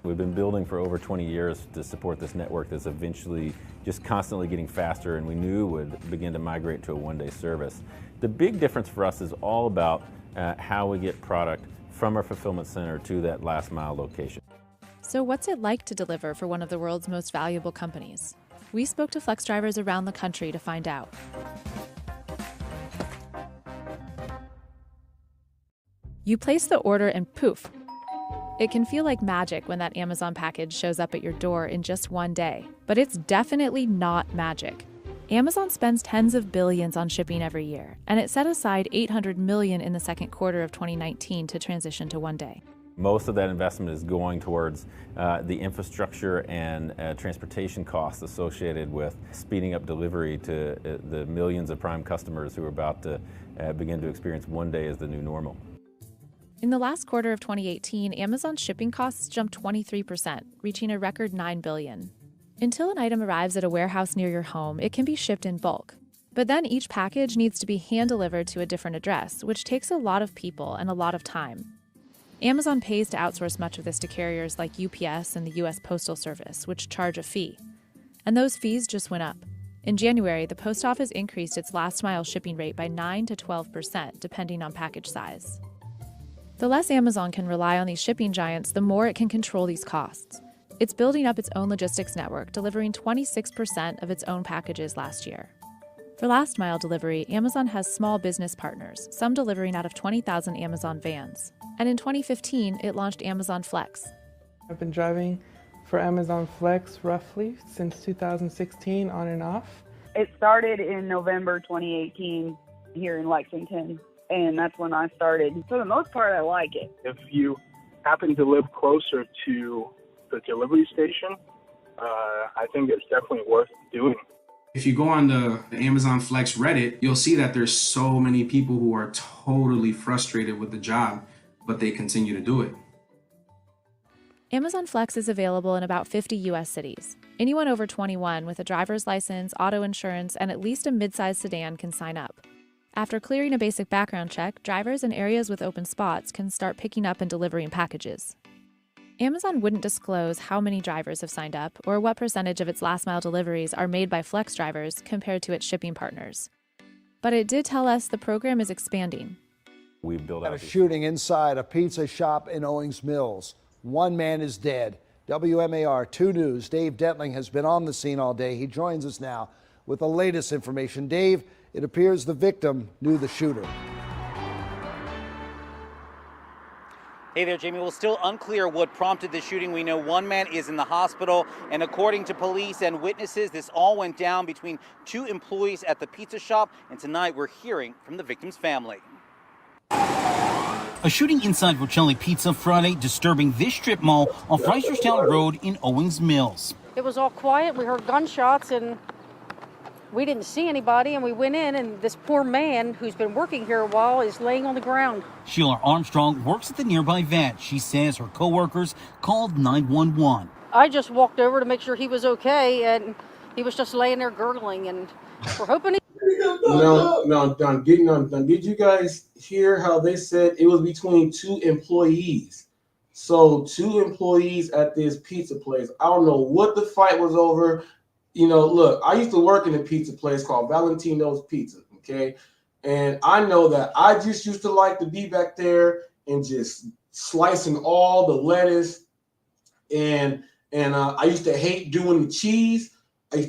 We've been building for over 20 years to support this network that's eventually just constantly getting faster, and we knew would begin to migrate to a one-day service. The big difference for us is all about how we get product from our fulfillment center to that last-mile location. So what's it like to deliver for one of the world's most valuable companies? We spoke to Flex drivers around the country to find out. You place the order and poof! It can feel like magic when that Amazon package shows up at your door in just one day, but it's definitely not magic. Amazon spends tens of billions on shipping every year, and it set aside $800 million in the second quarter of 2019 to transition to one day. Most of that investment is going towards the infrastructure and transportation costs associated with speeding up delivery to the millions of Prime customers who are about to begin to experience one day as the new normal. In the last quarter of 2018, Amazon's shipping costs jumped 23%, reaching a record $9 billion. Until an item arrives at a warehouse near your home, it can be shipped in bulk. But then each package needs to be hand-delivered to a different address, which takes a lot of people and a lot of time. Amazon pays to outsource much of this to carriers like UPS and the U.S. Postal Service, which charge a fee. And those fees just went up. In January, the post office increased its last-mile shipping rate by 9 to 12%, depending on package size. The less Amazon can rely on these shipping giants, the more it can control these costs. It's building up its own logistics network, delivering 26% of its own packages last year. For last-mile delivery, Amazon has small business partners, some delivering out of 20,000 Amazon vans. And in 2015, it launched Amazon Flex. I've been driving for Amazon Flex roughly since 2016, on and off. It started in November 2018 here in Lexington, and that's when I started. For the most part, I like it. If you happen to live closer to the delivery station, I think it's definitely worth doing. If you go on the Amazon Flex Reddit, you'll see that there's so many people who are totally frustrated with the job, but they continue to do it. Amazon Flex is available in about 50 U.S. cities. Anyone over 21 with a driver's license, auto insurance, and at least a mid-sized sedan can sign up. After clearing a basic background check, drivers in areas with open spots can start picking up and delivering packages. Amazon wouldn't disclose how many drivers have signed up or what percentage of its last-mile deliveries are made by Flex drivers compared to its shipping partners. But it did tell us the program is expanding. We've built out a shooting inside a pizza shop in Owings Mills. One man is dead. WMAR 2 News' Dave Detling has been on the scene all day. He joins us now with the latest information. Dave, it appears the victim knew the shooter. Hey there, Jamie. Well, still unclear what prompted the shooting. We know one man is in the hospital, and according to police and witnesses, this all went down between two employees at the pizza shop, and tonight we're hearing from the victim's family. A shooting inside Rocelli Pizza Friday, disturbing this strip mall off Reisterstown Road in Owings Mills. It was all quiet. We heard gunshots, and we didn't see anybody, and we went in, and this poor man who's been working here a while is laying on the ground. Sheila Armstrong works at the nearby vet. She says her coworkers called 911. I just walked over to make sure he was okay, and he was just laying there gurgling, and we're hoping he... Did you guys hear how they said it was between two employees? So two employees at this pizza place. I don't know what the fight was over. You know, look, I used to work in a pizza place called Valentino's Pizza, okay? And I know that I just used to like to be back there and just slicing all the lettuce. And I used to hate doing the cheese. And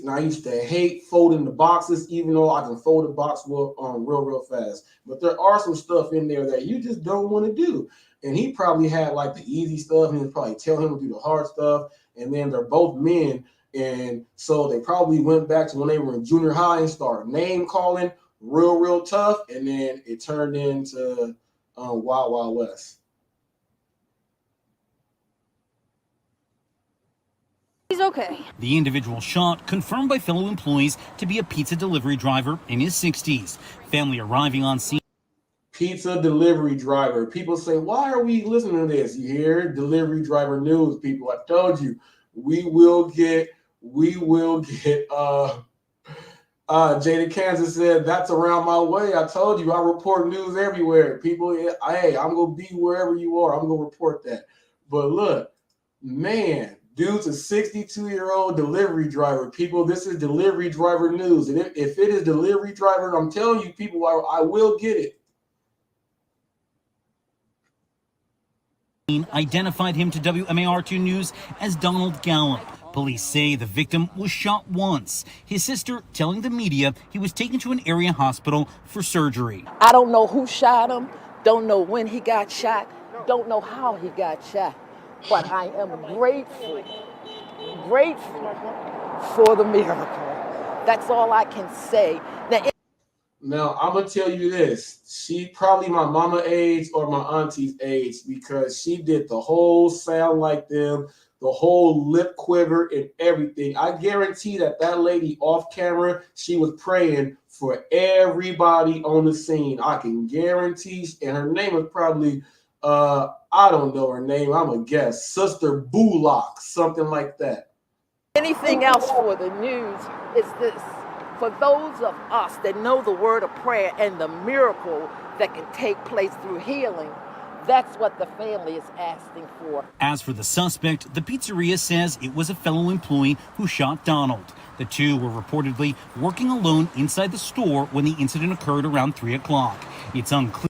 I used to hate folding the boxes, even though I can fold a box real fast. But there are some stuff in there that you just don't want to do. And he probably had like the easy stuff, and he'd probably tell him to do the hard stuff. And then they're both men. And so they probably went back to when they were in junior high and started name calling real tough. And then it turned into Wild Wild West. He's okay. The individual shot, confirmed by fellow employees to be a pizza delivery driver in his 60s. Family arriving on scene. Pizza delivery driver. People say, why are we listening to this? You hear delivery driver news, people. I told you, we will get Jada Kansas said, that's around my way. I told you, I report news everywhere. People, hey, I'm going to be wherever you are. I'm going to report that. But look, man, dude's a 62-year-old delivery driver. People, this is delivery driver news. And if it is delivery driver, I'm telling you, people, I will get it. Identified him to WMAR2 News as Donald Gallup. Police say the victim was shot once. His sister telling the media he was taken to an area hospital for surgery. I don't know who shot him, don't know when he got shot, don't know how he got shot, but I am grateful for the miracle. That's all I can say. Now, I'm going to tell you this. She probably my mama age or my auntie's age because she did the whole sound like them, the whole lip quiver and everything. I guarantee that lady off camera, she was praying for everybody on the scene. I can guarantee. And her name was probably, I don't know her name. I'm going to guess. Sister Bullock, something like that. Anything else for the news is this. For those of us that know the word of prayer and the miracle that can take place through healing, that's what the family is asking for. As for the suspect, the pizzeria says it was a fellow employee who shot Donald. The two were reportedly working alone inside the store when the incident occurred around 3 o'clock. It's unclear.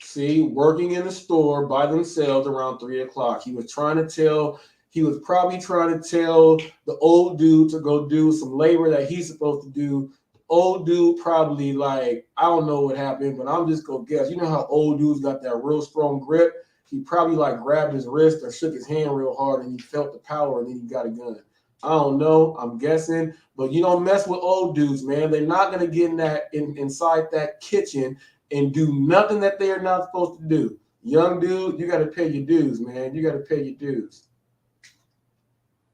See, working in the store by themselves around 3 o'clock. He was probably trying to tell the old dude to go do some labor that he's supposed to do. Old dude probably I don't know what happened, but I'm just going to guess. You know how old dudes got that real strong grip? He probably grabbed his wrist or shook his hand real hard and he felt the power and then he got a gun. I don't know. I'm guessing. But you don't mess with old dudes, man. They're not going to get inside that kitchen and do nothing that they are not supposed to do. Young dude, you got to pay your dues, man. You got to pay your dues.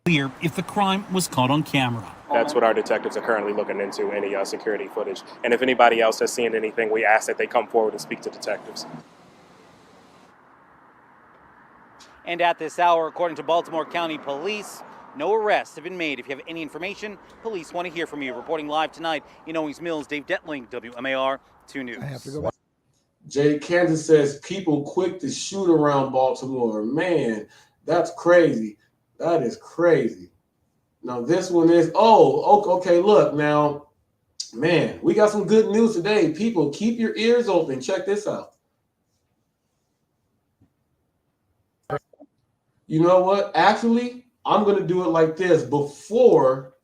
Clear if the crime was caught on camera. That's what our detectives are currently looking into, any security footage. And if anybody else has seen anything, we ask that they come forward and speak to detectives. And at this hour, according to Baltimore County Police, no arrests have been made. If you have any information, police want to hear from you. Reporting live tonight in Owings Mills, Dave Detling, WMAR 2 News. I have to go back. Jay Kansas says people quick to shoot around Baltimore. Man, that's crazy. That is crazy. Now this one is, okay, look now, man, we got some good news today. People, keep your ears open. Check this out. You know what? Actually, I'm going to do it like this before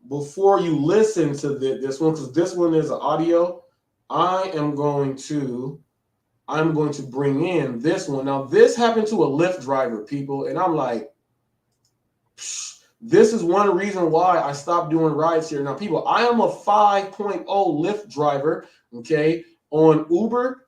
you listen to this one, because this one is audio. I'm going to bring in this one. Now, this happened to a Lyft driver, people, and I'm like, this is one reason why I stopped doing rides here. Now, people, I am a 5.0 Lyft driver, okay, on Uber.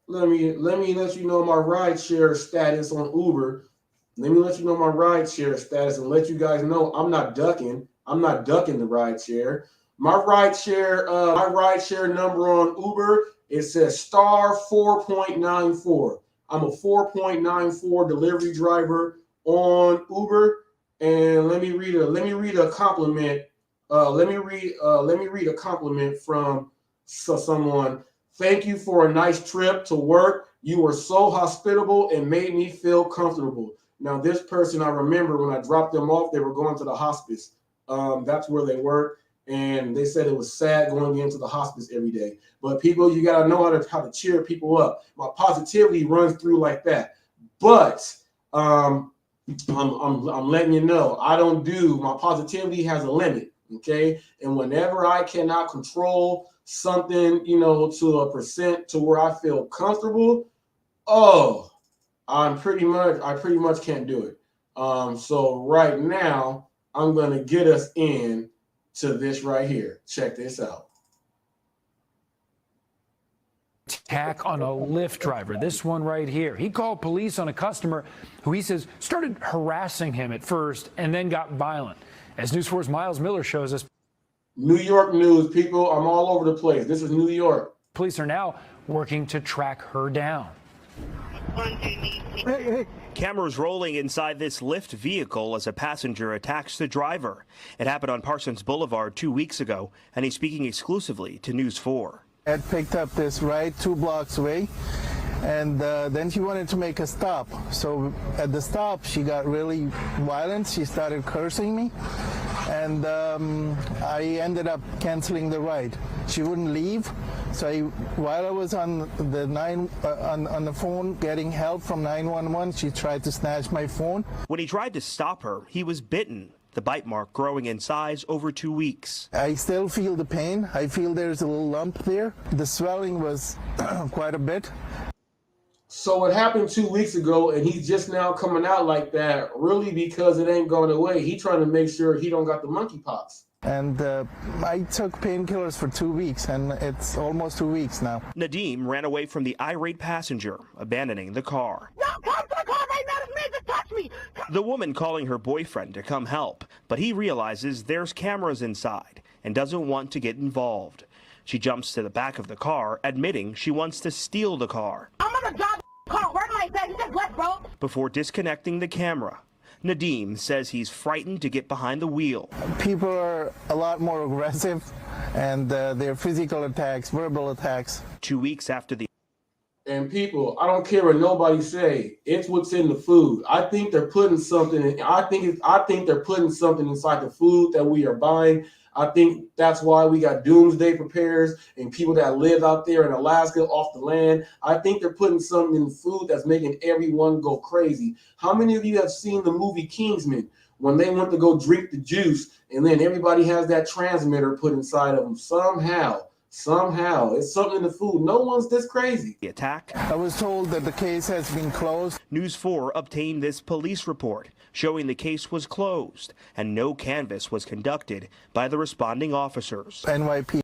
Let me let you know my ride share status on Uber. Let me let you know my ride share status and let you guys know I'm not ducking. I'm not ducking the ride share. My ride share number on Uber, it says star 4.94. I'm a 4.94 delivery driver on Uber. And let me read a compliment. Let me read a compliment from someone. Thank you for a nice trip to work. You were so hospitable and made me feel comfortable. Now, this person, I remember when I dropped them off, they were going to the hospice. That's where they work. And they said it was sad going into the hospice every day. But people, you got to know how to cheer people up. My positivity runs through like that. But I'm letting you know, my positivity has a limit, okay? And whenever I cannot control something, to a percent to where I feel comfortable, I pretty much can't do it. So right now, I'm going to get us in to this right here. Check this out. Attack on a Lyft driver, this one right here. He called police on a customer who he says started harassing him at first and then got violent. As News 4's Miles Miller shows us, New York news, people. I'm all over the place. This is New York. Police are now working to track her down. Cameras rolling inside this Lyft vehicle as a passenger attacks the driver. It happened on Parsons Boulevard 2 weeks ago, and he's speaking exclusively to News 4. I had picked up this ride 2 blocks away, and then she wanted to make a stop. So at the stop, she got really violent. She started cursing me, and I ended up canceling the ride. She wouldn't leave, so while I was on the phone getting help from 911, she tried to snatch my phone. When he tried to stop her, he was bitten. The bite mark growing in size over 2 weeks. I still feel the pain. I feel there's a little lump there. The swelling was quite a bit. So it happened 2 weeks ago, and he's just now coming out like that, really because it ain't going away. He trying to make sure he don't got the monkeypox. And I took painkillers for 2 weeks, and it's almost 2 weeks now. Nadim ran away from the irate passenger, abandoning the car. The woman calling her boyfriend to come help, but he realizes there's cameras inside and doesn't want to get involved. She jumps to the back of the car, admitting she wants to steal the car. I'm gonna drive the car. Where my bag? You said what, bro? Before disconnecting the camera, Nadim says he's frightened to get behind the wheel. People are a lot more aggressive, and their physical attacks, verbal attacks. 2 weeks after the And people, I don't care what nobody say. It's what's in the food. I think they're putting something in. I think they're putting something inside the food that we are buying. I think that's why we got doomsday preparers and people that live out there in Alaska off the land. I think they're putting something in the food that's making everyone go crazy. How many of you have seen the movie Kingsman when they went to go drink the juice and then everybody has that transmitter put inside of them somehow it's something in the food? No one's this crazy. The attack. I was told that the case has been closed. News 4 obtained this police report showing the case was closed and no canvass was conducted by the responding officers. NYP.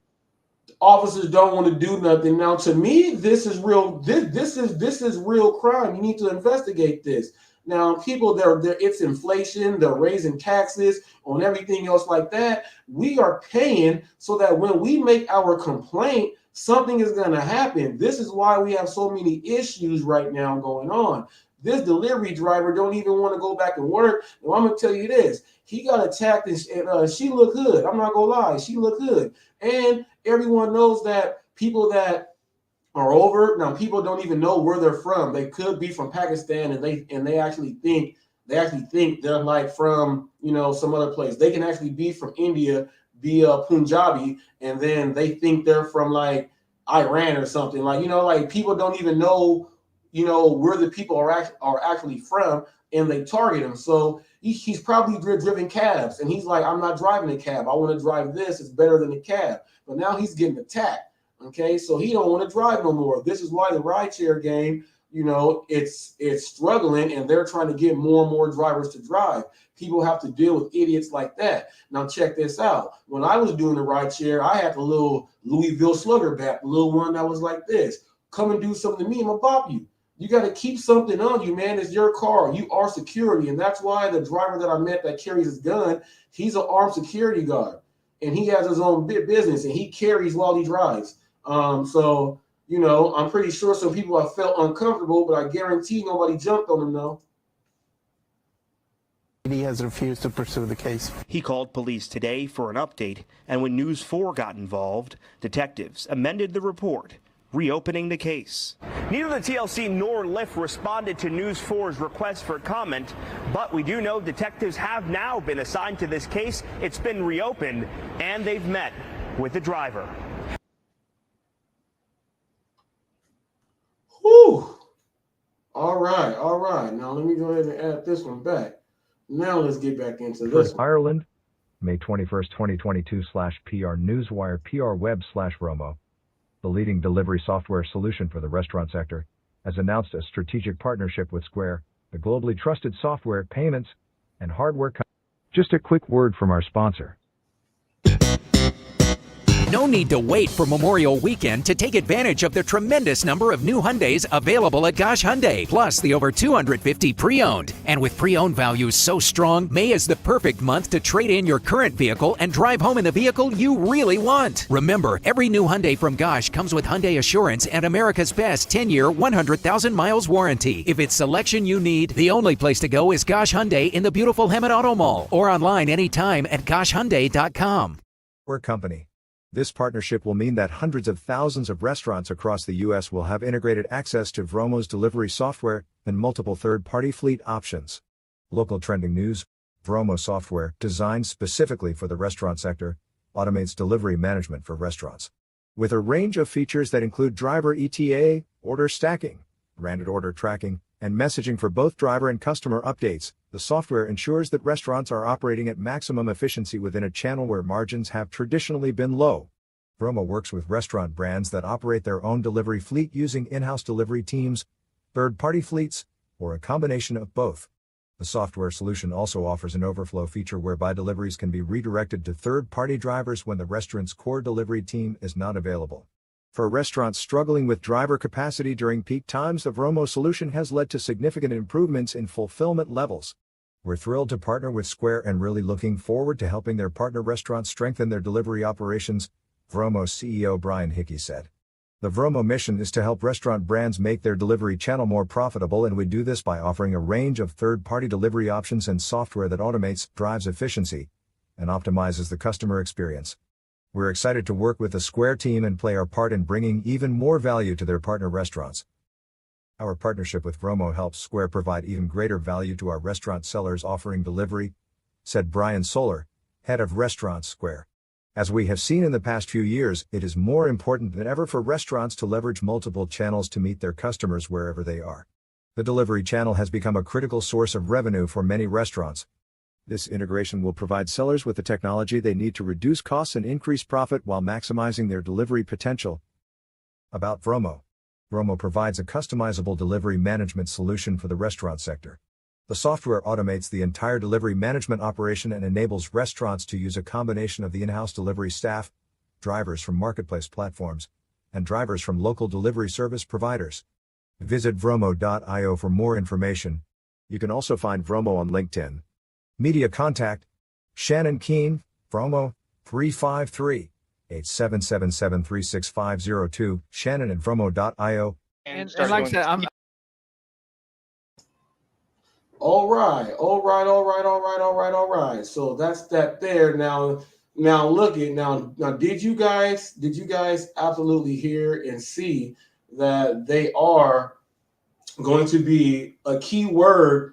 Officers don't want to do nothing. Now, to me, this is real. This is real crime. You need to investigate this. Now, people, it's inflation. They're raising taxes on everything else like that. We are paying so that when we make our complaint, something is going to happen. This is why we have so many issues right now going on. This delivery driver don't even want to go back and work. Now, I'm going to tell you this. He got attacked, and she looked good. I'm not going to lie. She looked good. And everyone knows that people that are over, now people don't even know where they're from. They could be from Pakistan, and they actually think they're like from, some other place. They can actually be from India, be Punjabi, and then they think they're from like Iran or something. Like people don't even know where the people are actually from, and they target him. So he's probably driven cabs, and he's like, I'm not driving a cab. I want to drive this. It's better than a cab. But now he's getting attacked. Okay, so he don't want to drive no more. This is why the rideshare game, it's struggling, and they're trying to get more and more drivers to drive. People have to deal with idiots like that. Now check this out. When I was doing the rideshare, I had the little Louisville Slugger bat, the little one that was like this. Come and do something to me, I'm gonna bop you. You got to keep something on you, man. It's your car. You are security. And that's why the driver that I met that carries his gun, he's an armed security guard. And he has his own business, and he carries while he drives. So, I'm pretty sure some people have felt uncomfortable, but I guarantee nobody jumped on him, though. He has refused to pursue the case. He called police today for an update, and when News 4 got involved, detectives amended the report, reopening the case. Neither the TLC nor Lyft responded to News 4's request for comment, but we do know detectives have now been assigned to this case. It's been reopened, and they've met with the driver. Whew. All right. Now let me go ahead and add this one back. Now let's get back into this one. Ireland, May 21st, 2022 /PR Newswire PR Web /Romo. The leading delivery software solution for the restaurant sector, has announced a strategic partnership with Square, the globally trusted software, payments, and hardware company. Just a quick word from our sponsor. No need to wait for Memorial Weekend to take advantage of the tremendous number of new Hyundais available at Gosh Hyundai, plus the over 250 pre-owned. And with pre-owned values so strong, May is the perfect month to trade in your current vehicle and drive home in the vehicle you really want. Remember, every new Hyundai from Gosh comes with Hyundai Assurance and America's Best 10-year, 100,000 miles warranty. If it's selection you need, the only place to go is Gosh Hyundai in the beautiful Hemet Auto Mall or online anytime at GoshHyundai.com. We're company. This partnership will mean that hundreds of thousands of restaurants across the U.S. will have integrated access to Vromo's delivery software and multiple third-party fleet options. Local trending news: Vromo software, designed specifically for the restaurant sector, automates delivery management for restaurants. With a range of features that include driver ETA, order stacking, branded order tracking, and messaging for both driver and customer updates, the software ensures that restaurants are operating at maximum efficiency within a channel where margins have traditionally been low. Vromo works with restaurant brands that operate their own delivery fleet using in-house delivery teams, third-party fleets, or a combination of both. The software solution also offers an overflow feature whereby deliveries can be redirected to third-party drivers when the restaurant's core delivery team is not available. For restaurants struggling with driver capacity during peak times, the Vromo solution has led to significant improvements in fulfillment levels. We're thrilled to partner with Square and really looking forward to helping their partner restaurants strengthen their delivery operations, Vromo CEO Brian Hickey said. The Vromo mission is to help restaurant brands make their delivery channel more profitable, and we do this by offering a range of third-party delivery options and software that automates, drives efficiency, and optimizes the customer experience. We're excited to work with the Square team and play our part in bringing even more value to their partner restaurants. Our partnership with Vromo helps Square provide even greater value to our restaurant sellers offering delivery, said Brian Solar, head of Restaurants Square. As we have seen in the past few years, it is more important than ever for restaurants to leverage multiple channels to meet their customers wherever they are. The delivery channel has become a critical source of revenue for many restaurants. This integration will provide sellers with the technology they need to reduce costs and increase profit while maximizing their delivery potential. About Vromo. Vromo provides a customizable delivery management solution for the restaurant sector. The software automates the entire delivery management operation and enables restaurants to use a combination of the in-house delivery staff, drivers from marketplace platforms, and drivers from local delivery service providers. Visit vromo.io for more information. You can also find Vromo on LinkedIn. Media contact: Shannon Keene, Vromo, 353-8777-36502, Shannon at vromo.io. And like I said, I'm All right. So that's that there. Now look at now. Did you guys absolutely hear and see that they are going to be a key word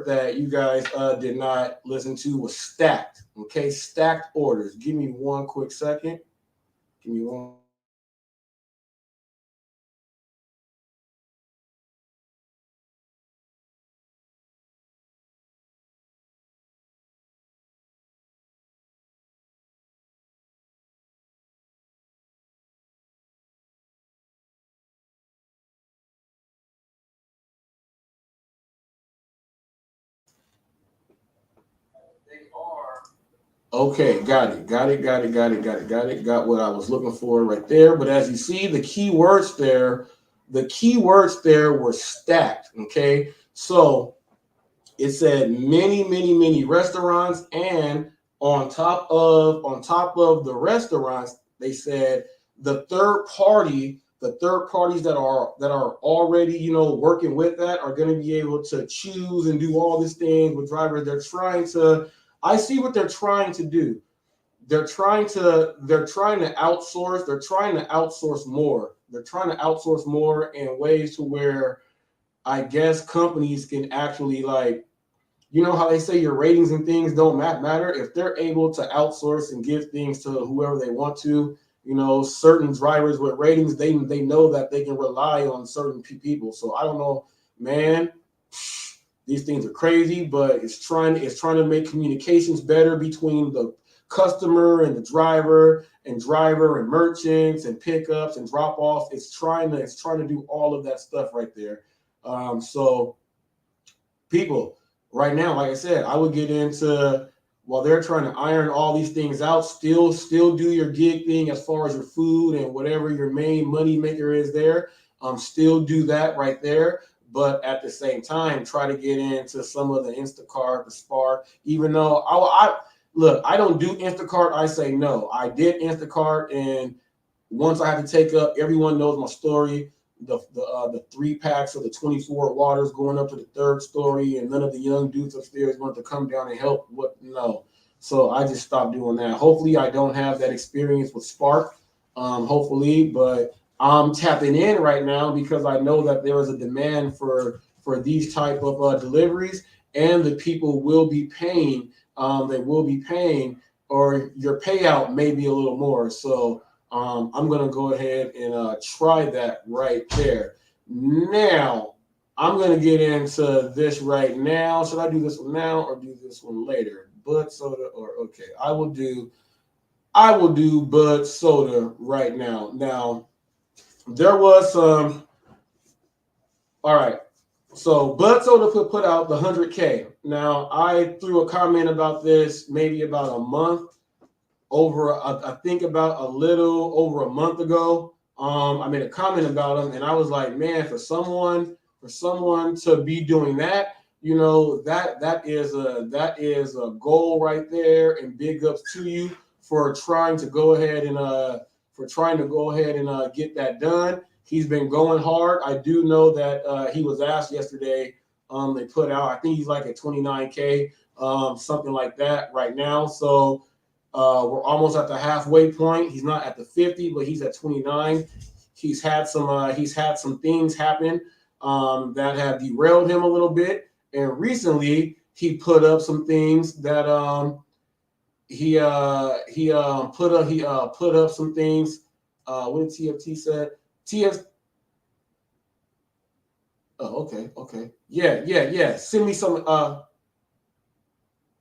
that you guys did not listen to was stacked. Okay, stacked orders. Give me one quick second. Give me one. Okay, got it. Got what I was looking for right there. But as you see, the keywords there were stacked. Okay, so it said many restaurants, and on top of the restaurants, they said the third parties that are already working with that are going to be able to choose and do all these things with drivers. I see what they're trying to do. They're trying to outsource. They're trying to outsource more. They're trying to outsource more in ways to where I guess companies can actually, like, how they say your ratings and things don't matter. If they're able to outsource and give things to whoever they want to, certain drivers with ratings, they know that they can rely on certain people. So I don't know, man. These things are crazy, but it's trying to make communications better between the customer and the driver and merchants and pickups and drop offs. It's trying to do all of that stuff right there. So people, right now, like I said, I would get into while they're trying to iron all these things out, still do your gig thing as far as your food and whatever your main money maker is there. Still do that right there. But at the same time, try to get into some of the Instacart, the Spark. Even though I look, I don't do Instacart. I say no. I did Instacart, and once I had to take up, everyone knows my story. The 3 packs of the 24 waters going up to the 3rd story, and none of the young dudes upstairs wanted to come down and help. No. So I just stopped doing that. Hopefully, I don't have that experience with Spark. Hopefully, but I'm tapping in right now because I know that there is a demand for these type of deliveries, and the people will be paying. They will be paying, or your payout may be a little more. So I'm going to go ahead and try that right there. Now, I'm going to get into this right now. Should I do this one now or do this one later? BudSoda, or okay, I will do BudSoda right now. Now, there was some. All right. So BudSoda put out the 100K. Now, I threw a comment about this maybe about a month I think about a little over a month ago. I made a comment about them, and I was like, man, for someone to be doing that, you know, that is a goal right there, and big ups to you for trying to go ahead and get that done. He's been going hard. I do know that he was asked yesterday. They put out, I think he's like at 29K, something like that right now. So we're almost at the halfway point. He's not at the 50, but he's at 29. He's had some things happen that have derailed him a little bit. And recently, he put up some things that he put up some things. What did TFT said? Oh, okay. Yeah. Send me some.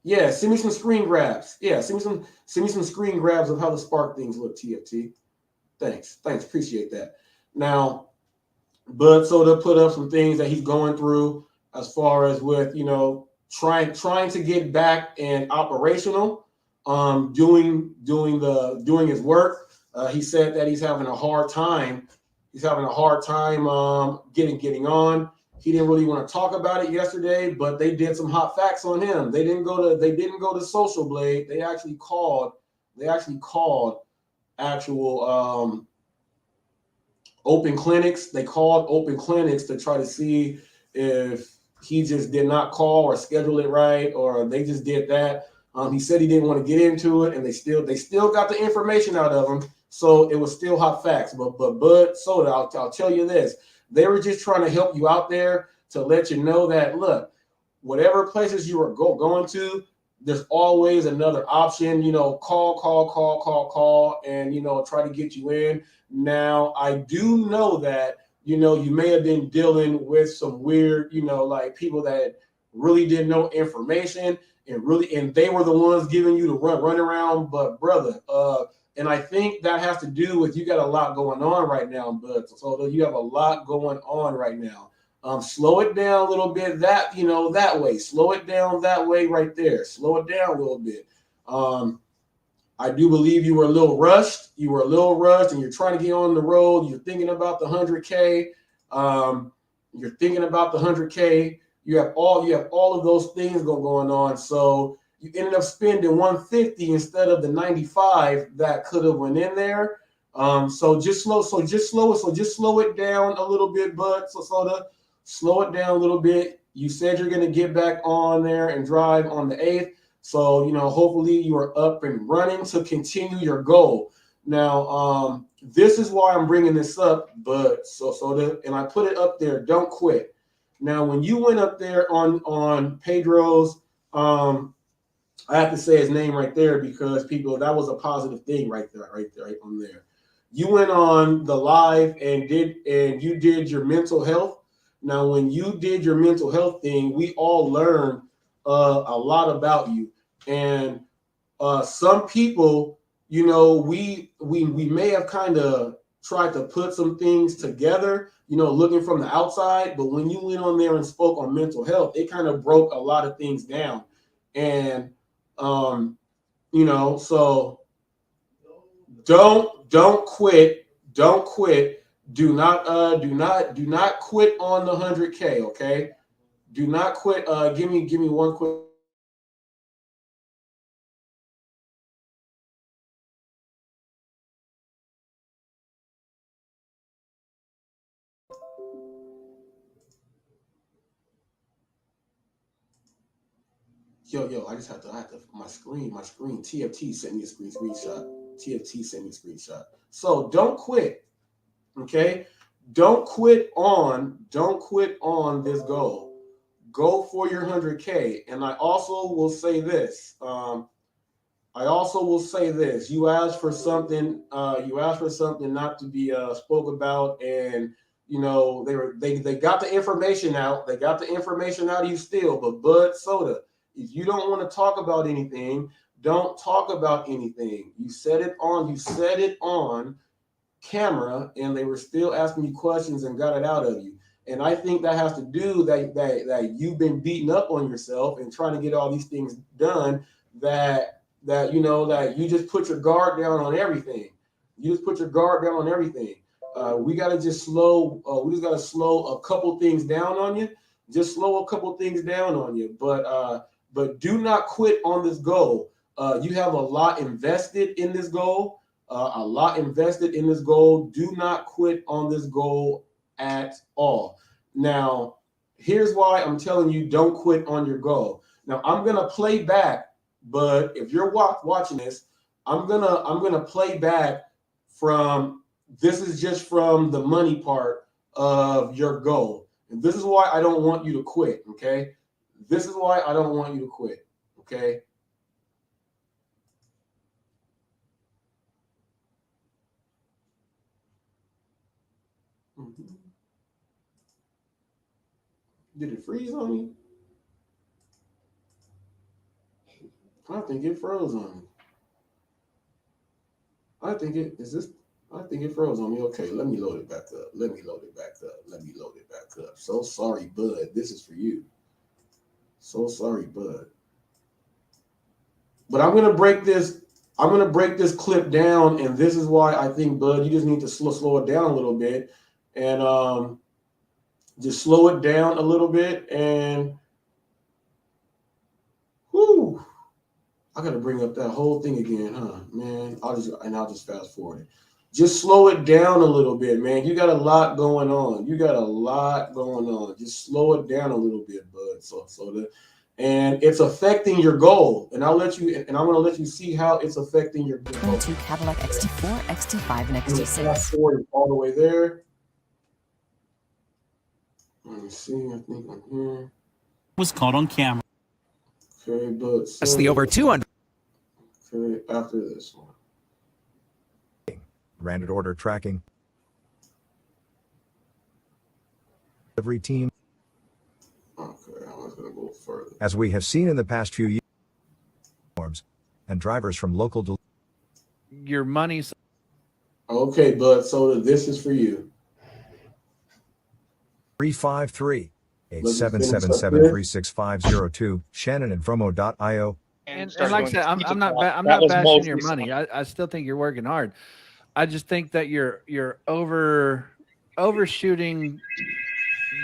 Send me some screen grabs. Yeah, send me some screen grabs of how the Spark things look, TFT. Thanks. Appreciate that. Now, BudSoda put up some things that he's going through as far as with, you know, trying to get back and operational, doing his work. He said that he's having a hard time. He's having a hard time getting on. He didn't really want to talk about it yesterday, but they did some hot facts on him. They didn't go to Social Blade. They actually called actual open clinics. They called open clinics to try to see if he just did not call or schedule it right, or they just did that. He said he didn't want to get into it, and they still got the information out of him. So it was still hot facts. But BudSoda, I'll tell you this. They were just trying to help you out there to let you know that, look, whatever places you are going to, there's always another option. You know, call, and, you know, try to get you in. Now, I do know that, you know, you may have been dealing with some weird, you know, like people that really didn't know information and they were the ones giving you the run around. But brother, and I think that has to do with you got a lot going on right now, so you have a lot going on right now. Slow it down a little bit. That way. Slow it down that way right there. Slow it down a little bit. I do believe you were a little rushed. And you're trying to get on the road. You're thinking about the 100K. You have all of those things going on. So you ended up spending 150 instead of the 95 that could have went in there. So just slow it down a little bit, BudSoda. Slow it down a little bit. You said you're going to get back on there and drive on the 8th. So, you know, hopefully you are up and running to continue your goal. Now, this is why I'm bringing this up, BudSoda, and I put it up there. Don't quit. Now, when you went up there on Pedro's, I have to say his name right there because that was a positive thing right on there. You went on the live and you did your mental health. Now, when you did your mental health thing, we all learned a lot about you. And some people, you know, we may have kind of tried to put some things together, you know, looking from the outside. But when you went on there and spoke on mental health, it kind of broke a lot of things down. And You know, so don't quit. Don't quit. Do not quit on the 100K, okay? Do not quit. Give me one quick. Yo, I have to my screen, TFT sent me a screenshot. TFT sent me a screenshot. So don't quit. Okay? Don't quit on this goal. Go for your 100K. And I also will say this. You asked for something. You asked for something not to be spoke about, and you know they got the information out. They got the information out of you still. But BudSoda, if you don't want to talk about anything, don't talk about anything. You said it on camera, and they were still asking you questions and got it out of you. And I think that has to do that you've been beating up on yourself and trying to get all these things done that you just put your guard down on everything. You just put your guard down on everything. We got to just slow. We just got to slow a couple things down on you. Just slow a couple things down on you. But do not quit on this goal. You have a lot invested in this goal. Do not quit on this goal at all. Now, here's why I'm telling you don't quit on your goal. Now, I'm gonna play back. But if you're watching this, I'm gonna play back from. This is just from the money part of your goal, and this is why I don't want you to quit. Okay, this is why I don't want you to quit. Okay. Did it freeze on me? I think it froze on me. I think it froze on me. Okay, let me load it back up. So sorry, Bud. This is for you. So sorry, Bud. But I'm gonna break this clip down, and this is why I think, Bud, you just need to slow it down a little bit, and just slow it down a little bit, and whoo. I gotta bring up that whole thing again, huh? Man, I'll just fast forward it. Just slow it down a little bit, man. You got a lot going on. Just slow it down a little bit, Bud. And it's affecting your goal. And I'm gonna let you see how it's affecting your goal. 22 Cadillac XT4, XT5, and XT6. Fast forward all the way there. Let me see. I think I'm here. Was caught on camera. Okay, but That's the over 200. Okay, after this one. Granted order tracking. Delivery team. Okay, I was going to go further. As we have seen in the past few years, and drivers from local your money's. Okay, BudSoda, this is for you. 353-877-36502, Shannon and Vromo.io. And like I said, I'm not bashing your money. I still think you're working hard. I just think that you're overshooting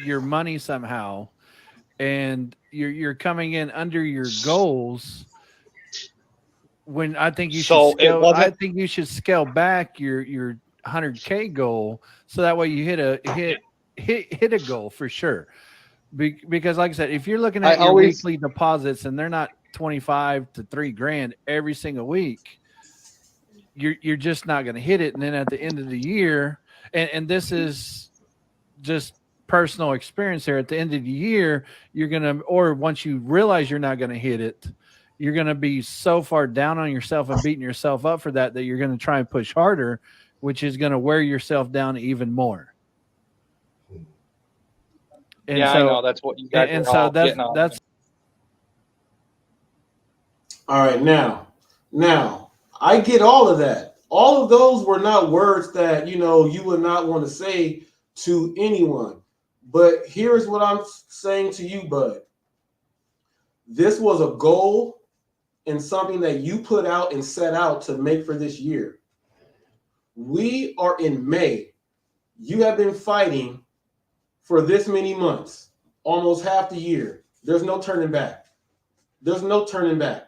your money somehow, and you're coming in under your goals. When I think you should scale back your 100K goal, so that way you hit a goal for sure. Because like I said, if you're looking at your weekly deposits and they're not 25 to $3,000 every single week, you're just not going to hit it. And then at the end of the year, and this is just personal experience here, at the end of the year, you're going to, or once you realize you're not going to hit it, you're going to be so far down on yourself and beating yourself up for that you're going to try and push harder, which is going to wear yourself down even more. And I know that's what you guys are all getting on. That's all right. Now, I get all of that. All of those were not words that you would not want to say to anyone. But here's what I'm saying to you, Bud. This was a goal, and something that you put out and set out to make for this year. We are in May. You have been fighting for this many months, almost half the year. There's no turning back. There's no turning back.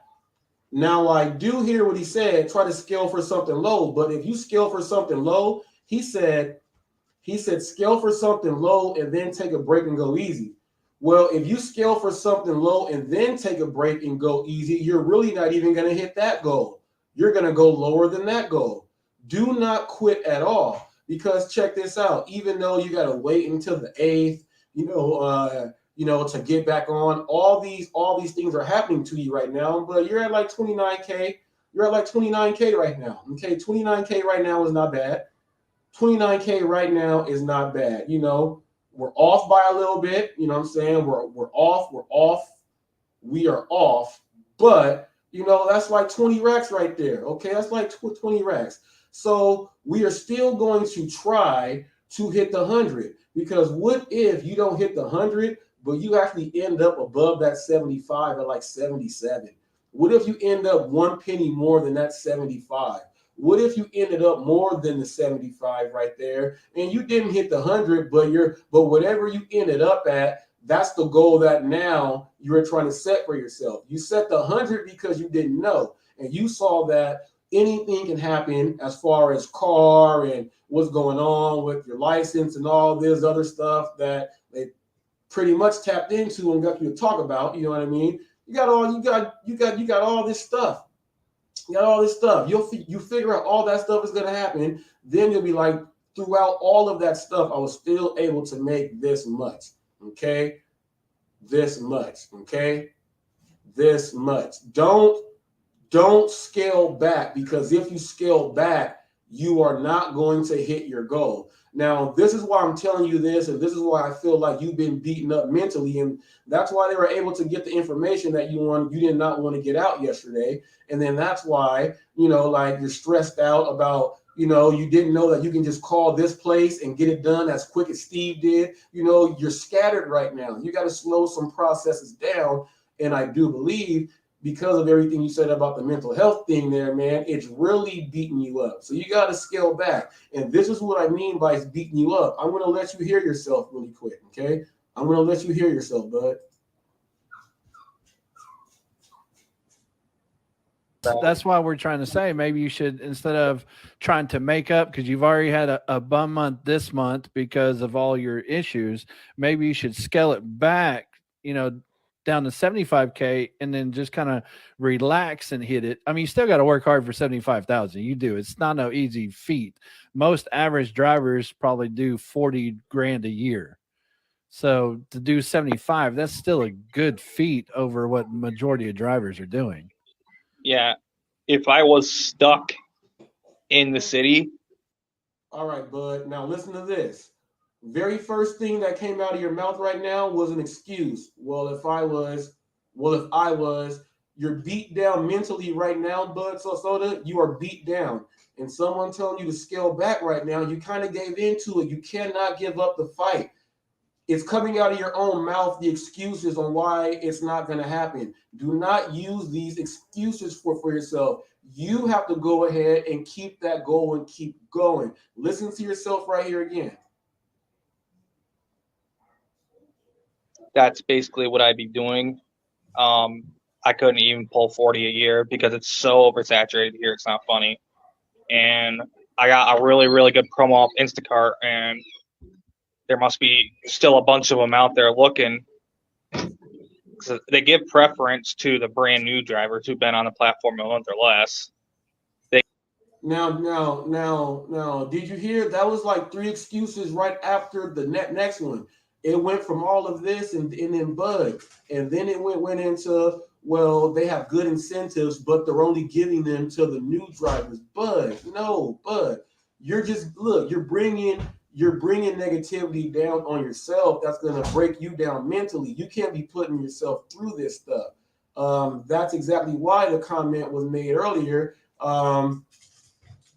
Now, I do hear what he said, try to scale for something low, but if you scale for something low, he said scale for something low and then take a break and go easy. Well, if you scale for something low and then take a break and go easy, you're really not even going to hit that goal. You're going to go lower than that goal. Do not quit at all, because check this out. Even though you got to wait until the 8th, to get back on, all these things are happening to you right now, but you're at like 29K. You're at like 29K right now. Okay, 29K right now is not bad. 29K right now is not bad. We're off by a little bit. You know what I'm saying? We're off. We are off. But, that's like 20 racks right there. Okay, that's like 20 racks. So we are still going to try to hit the 100, because what if you don't hit the 100, but you actually end up above that 75 at like 77? What if you end up 1 penny more than that 75? What if you ended up more than the 75 right there, and you didn't hit the 100, but whatever you ended up at, that's the goal that now you're trying to set for yourself. You set the 100 because you didn't know, and you saw that anything can happen as far as car and what's going on with your license and all this other stuff that they pretty much tapped into and got you to talk about. You know what I mean? You got all this stuff. You got all this stuff. You figure out all that stuff is going to happen. Then you'll be like, throughout all of that stuff, I was still able to make this much. Okay? This much. Okay? This much. Don't scale back, because if you scale back, you are not going to hit your goal. Now, this is why I'm telling you this, and this is why I feel like you've been beaten up mentally, and that's why they were able to get the information that you did not want to get out yesterday. And then that's why, you're stressed out about, you didn't know that you can just call this place and get it done as quick as Steve did. You're scattered right now. You got to slow some processes down. And I do believe, because of everything you said about the mental health thing there, man, it's really beating you up. So you got to scale back. And this is what I mean by beating you up. I'm going to let you hear yourself really quick, okay? I'm going to let you hear yourself, bud. That's why we're trying to say maybe you should, instead of trying to make up, because you've already had a bum month this month because of all your issues, maybe you should scale it back, down to 75K, and then just kind of relax and hit it. I mean, you still got to work hard for 75,000. You do. It's not no easy feat. Most average drivers probably do 40 grand a year. So to do 75, that's still a good feat over what majority of drivers are doing. Yeah. If I was stuck in the city. All right, bud. Now listen to this. Very first thing that came out of your mouth right now was an excuse. Well, if I was, you're beat down mentally right now, BudSoda. You are beat down. And someone telling you to scale back right now, you kind of gave into it. You cannot give up the fight. It's coming out of your own mouth, the excuses on why it's not going to happen. Do not use these excuses for yourself. You have to go ahead and keep that goal and keep going. Listen to yourself right here again. That's basically what I'd be doing. I couldn't even pull 40 a year because it's so oversaturated here. It's not funny. And I got a really, really good promo off Instacart, and there must be still a bunch of them out there looking. So they give preference to the brand new drivers who've been on the platform a month or less. Now, did you hear? That was like 3 excuses right after the next one. It went from all of this and then Bud. And then it went into, well, they have good incentives, but they're only giving them to the new drivers. Bud, no, Bud. You're just, look, you're bringing negativity down on yourself. That's going to break you down mentally. You can't be putting yourself through this stuff. That's exactly why the comment was made earlier.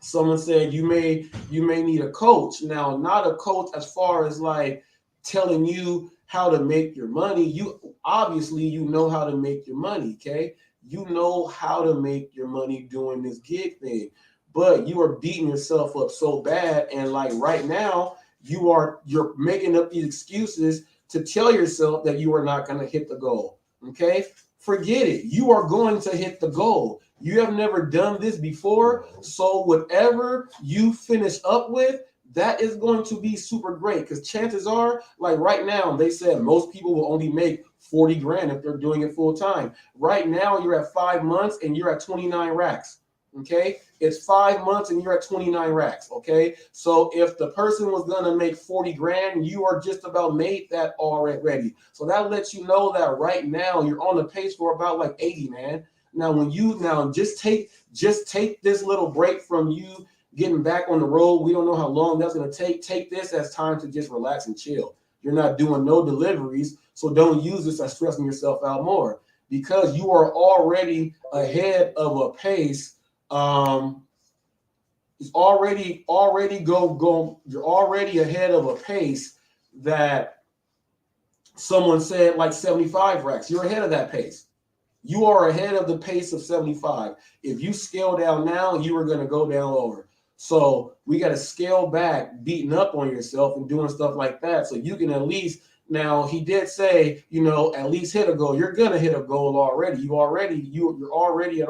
Someone said you may need a coach. Now, not a coach as far as like telling you how to make your money. You obviously know how to make your money, okay? You know how to make your money doing this gig thing, but you are beating yourself up so bad. And like right now, you're making up these excuses to tell yourself that you are not going to hit the goal. Okay, forget it. You are going to hit the goal. You have never done this before, so whatever you finish up with, that is going to be super great, because chances are, like right now, they said most people will only make 40 grand if they're doing it full time. Right now, you're at 5 months and you're at 29 racks. Okay, it's 5 months and you're at 29 racks. Okay, so if the person was gonna make 40 grand, you are just about made that already. So that lets you know that right now you're on the pace for about like 80, man. Now, when you just take this little break from you getting back on the road. We don't know how long that's gonna take. Take this as time to just relax and chill. You're not doing no deliveries, so don't use this as stressing yourself out more, because you are already ahead of a pace. It's already you're already ahead of a pace that someone said like 75 racks. You're ahead of that pace. You are ahead of the pace of 75. If you scale down now, you are going to go down lower. So we got to scale back, beating up on yourself and doing stuff like that, so you can at least. Now, he did say, at least hit a goal. You're going to hit a goal already. You're already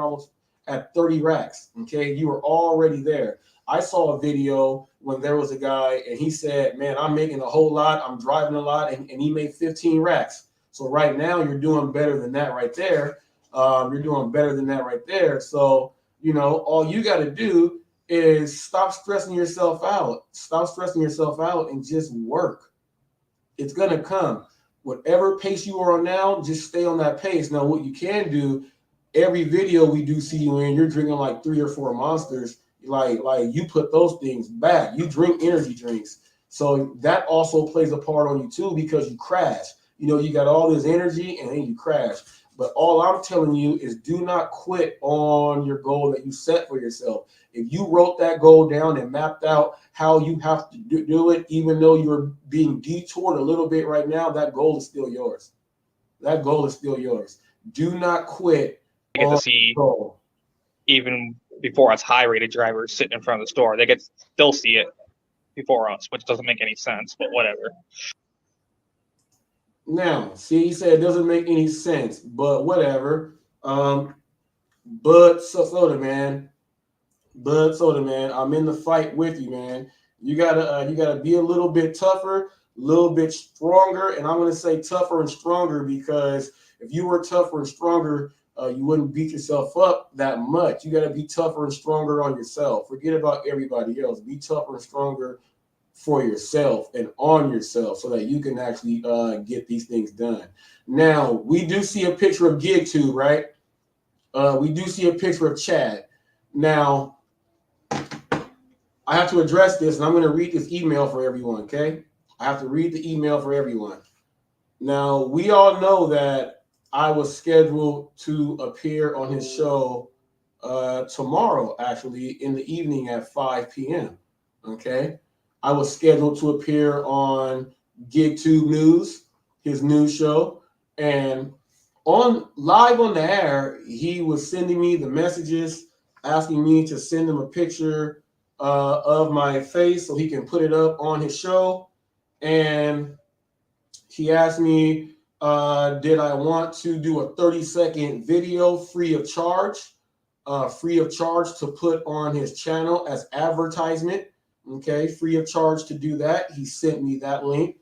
at 30 racks. Okay, you are already there. I saw a video when there was a guy and he said, man, I'm making a whole lot. I'm driving a lot, and he made 15 racks. So right now you're doing better than that right there. You're doing better than that right there. So, all you got to do is stop stressing yourself out. Stop stressing yourself out and just work. It's going to come. Whatever pace you are on now, just stay on that pace. Now, what you can do, every video we do see you in, you're drinking like 3 or 4 Monsters. Like you put those things back. You drink energy drinks. So that also plays a part on you too, because you crash. You got all this energy and then you crash. But all I'm telling you is do not quit on your goal that you set for yourself. If you wrote that goal down and mapped out how you have to do it, even though you're being detoured a little bit right now, that goal is still yours. That goal is still yours. Do not quit. You get to see, even before us high-rated drivers sitting in front of the store, they get still see it before us, which doesn't make any sense, but whatever. Now, see, he said it doesn't make any sense, but whatever. BudSoda, man. BudSoda, man. I'm in the fight with you, man. You gotta be a little bit tougher, a little bit stronger, and I'm gonna say tougher and stronger, because if you were tougher and stronger, you wouldn't beat yourself up that much. You gotta be tougher and stronger on yourself. Forget about everybody else. Be tougher and stronger for yourself and on yourself, so that you can actually get these things done. Now, we do see a picture of GigTube, right? We do see a picture of Chad. Now, I have to address this, and I'm going to read this email for everyone, okay? I have to read the email for everyone. Now, we all know that I was scheduled to appear on his show tomorrow, actually, in the evening at 5 p.m., okay? I was scheduled to appear on GigTube News, his news show, and live on the air, he was sending me the messages, asking me to send him a picture of my face so he can put it up on his show. And he asked me, did I want to do a 30-second video free of charge to put on his channel as advertisement. Okay, free of charge to do that. He sent me that link.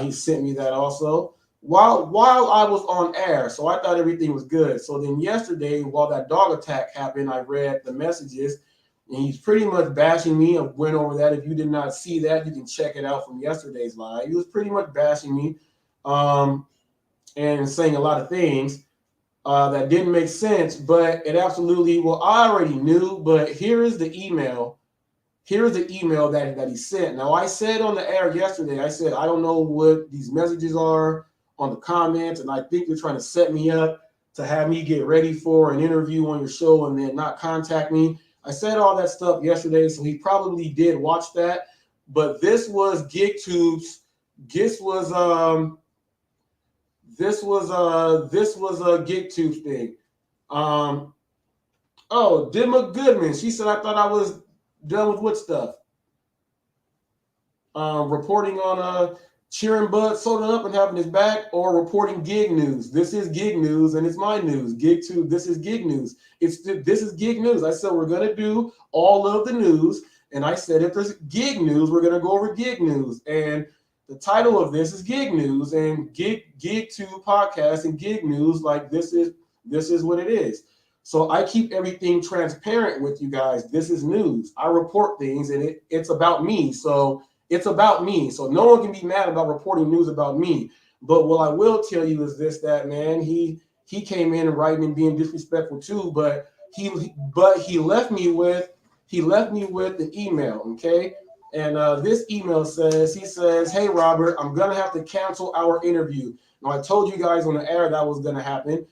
He sent me that also while I was on air. So I thought everything was good. So then yesterday, while that dog attack happened, I read the messages, and he's pretty much bashing me. I went over that. If you did not see that, you can check it out from yesterday's live. He was pretty much bashing me and saying a lot of things that didn't make sense, but it absolutely, well, I already knew, but here is the email. Here's the email that he sent. Now, I said on the air yesterday, I said, I don't know what these messages are on the comments, and I think you're trying to set me up to have me get ready for an interview on your show and then not contact me. I said all that stuff yesterday, so he probably did watch that. But this was GigTube's. This was a GigTube thing. Oh, Dimma Goodman. She said, I thought I was done with what stuff? Reporting on cheering BudSoda up and having his back, or reporting gig news. This is gig news, and it's my news. Gig 2, this is gig news. This is gig news. I said we're going to do all of the news, and I said if there's gig news, we're going to go over gig news. And the title of this is gig news, and gig 2 podcast and gig news, like this is what it is. So I keep everything transparent with you guys. This is news. I report things, and it's about me. So it's about me. So no one can be mad about reporting news about me. But what I will tell you is this, that man, he came in and writing and being disrespectful too, but he left me with an email, okay? And this email says, he says, "Hey Robert, I'm gonna have to cancel our interview." Now I told you guys on the air that was gonna happen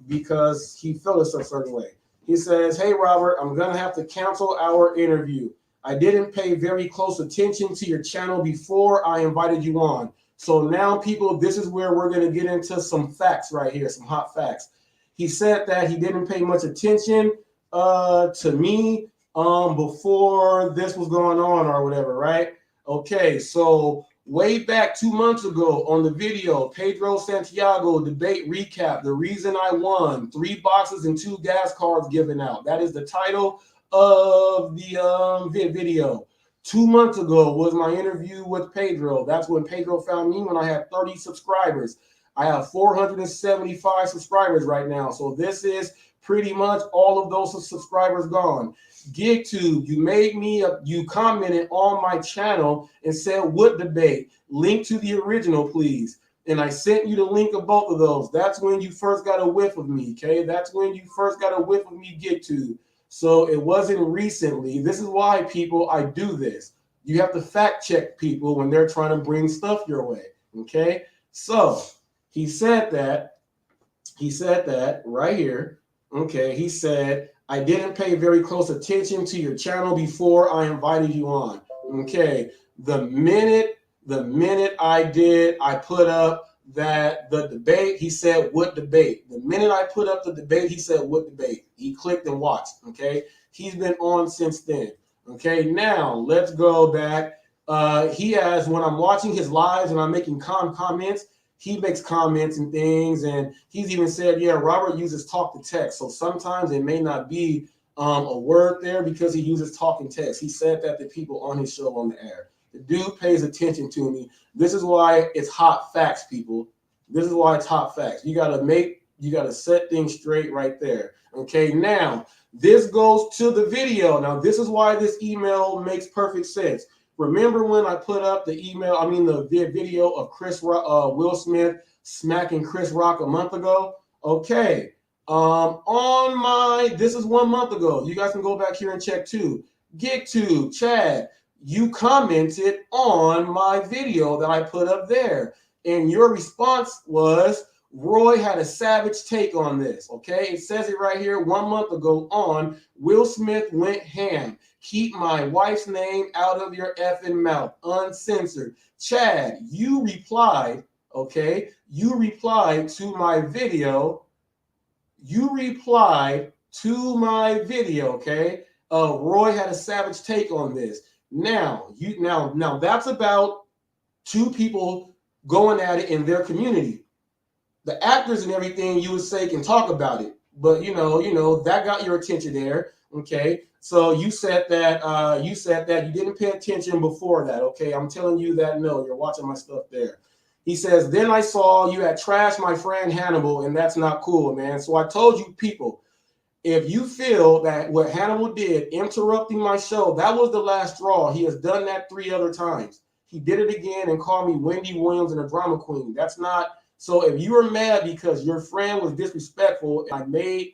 because he felt a certain way. He says, "Hey Robert, I'm gonna have to cancel our interview. I didn't pay very close attention to your channel before I invited you on. So now, people, this is where we're going to get into some facts right here, some hot facts." He said that he didn't pay much attention to me before this was going on or whatever, right? Okay, so way back 2 months ago on the video, Pedro Santiago debate recap, the reason I won, 3 boxes and 2 gas cards given out. That is the title of the video. 2 months ago was my interview with Pedro. That's when Pedro found me, when I had 30 subscribers. I have 475 subscribers right now. So this is pretty much all of those subscribers gone. GigTube, you commented on my channel and said, "What debate? Link to the original, please." And I sent you the link of both of those. That's when you first got a whiff of me, okay? That's when you first got a whiff of me, GigTube. So it wasn't recently. This is why, people, I do this. You have to fact check people when they're trying to bring stuff your way, okay? So he said that right here, okay? He said, "I didn't pay very close attention to your channel before I invited you on." Okay, the minute I did, I put up that the debate, he said, "What debate?" The minute I put up the debate, he said, "What debate?" He clicked and watched, okay? He's been on since then, okay? Now, let's go back. He has, when I'm watching his lives and I'm making comments, he makes comments and things, and he's even said, "Yeah, Robert uses talk to text, so sometimes it may not be a word there because he uses talking text." He said that to people on his show on the air. The dude pays attention to me. This is why it's hot facts, people. This is why it's hot facts. You gotta set things straight right there. Okay, now this goes to the video. Now this is why this email makes perfect sense. Remember when I put up the video of Will Smith smacking Chris Rock a month ago? Okay, this is 1 month ago. You guys can go back here and check too. GigTube, Chad, you commented on my video that I put up there, and your response was, "Roy had a savage take on this." Okay, it says it right here. 1 month ago on Will Smith went ham. Keep my wife's name out of your effing mouth. Uncensored. Chad, you replied, okay? You replied to my video. Okay? Roy had a savage take on this. Now that's about 2 people going at it in their community. The actors and everything, you would say, can talk about it, but you know that got your attention there. Okay, so you said that you didn't pay attention before that. Okay, I'm telling you that no, you're watching my stuff there. He says, "Then I saw you had trashed my friend Hannibal, and that's not cool, man." So I told you, people, if you feel that what Hannibal did, interrupting my show, that was the last straw. He has done that 3 other times. He did it again and called me Wendy Williams and a drama queen. That's not. So if you were mad because your friend was disrespectful, I made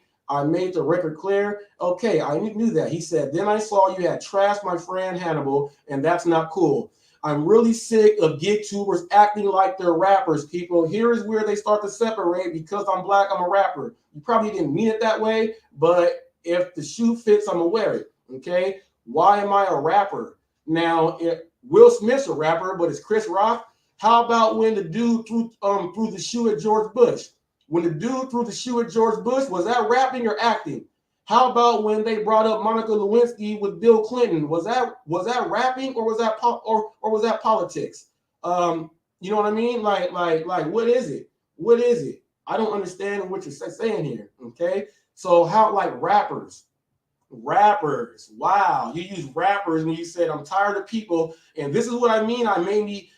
the record clear. Okay, I knew that. He said, "Then I saw you had trashed my friend Hannibal, and that's not cool. I'm really sick of GigTubers acting like they're rappers, people. Here is where they start to separate. Because I'm black, I'm a rapper." You probably didn't mean it that way, but if the shoe fits, I'm gonna wear it. Okay? Why am I a rapper? Now, if Will Smith's a rapper, but it's Chris Rock. How about when the dude threw the shoe at George Bush? When the dude threw the shoe at George Bush, was that rapping or acting? How about when they brought up Monica Lewinsky with Bill Clinton? Was that rapping or was that was that politics? You know what I mean? Like what is it? What is it? I don't understand what you're saying here. Okay, so how like rappers? Wow, you use rappers when you said I'm tired of people, and this is what I mean.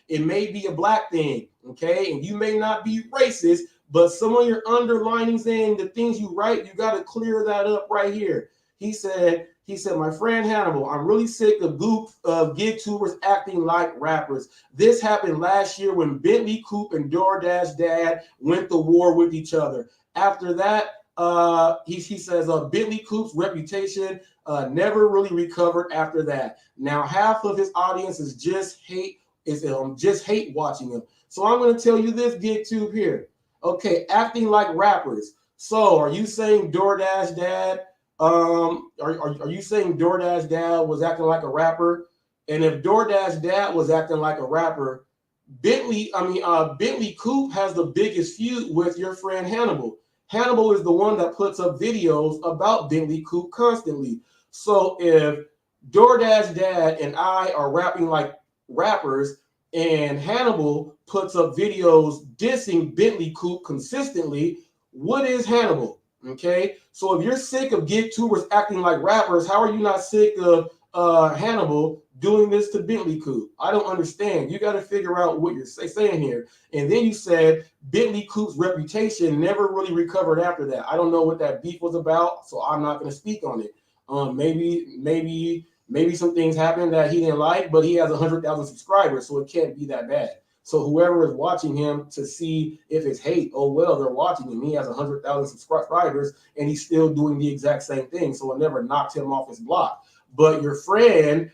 It may be a black thing, okay, and you may not be racist, but some of your underlinings and the things you write, you got to clear that up right here. He said, my friend Hannibal, I'm really sick of gig tubers acting like rappers. This happened last year when Bentley Coupe and DoorDash Dad went to war with each other. After that, he says Bentley Coupe's reputation never really recovered after that. Now half of his audience is just hate watching him. So I'm going to tell you this, GigTube here. Okay, acting like rappers. So are you saying DoorDash Dad? Are you saying DoorDash Dad was acting like a rapper? And if DoorDash Dad was acting like a rapper, Bentley Coupe has the biggest feud with your friend Hannibal. Hannibal is the one that puts up videos about Bentley Coupe constantly. So if DoorDash Dad and I are rapping like rappers and Hannibal puts up videos dissing Bentley Coupe consistently, what is Hannibal? Okay, so if you're sick of gig tubers acting like rappers, how are you not sick of Hannibal doing this to Bentley Coupe? I don't understand. You got to figure out what you're saying here. And then you said Bentley Coupe's reputation never really recovered after that. I don't know what that beef was about, so I'm not going to speak on it. Maybe some things happened that he didn't like, but he has 100,000 subscribers, so it can't be that bad. So whoever is watching him to see if it's hate, oh well, they're watching him. He has 100,000 subscribers, and he's still doing the exact same thing. So it never knocked him off his block. But your friend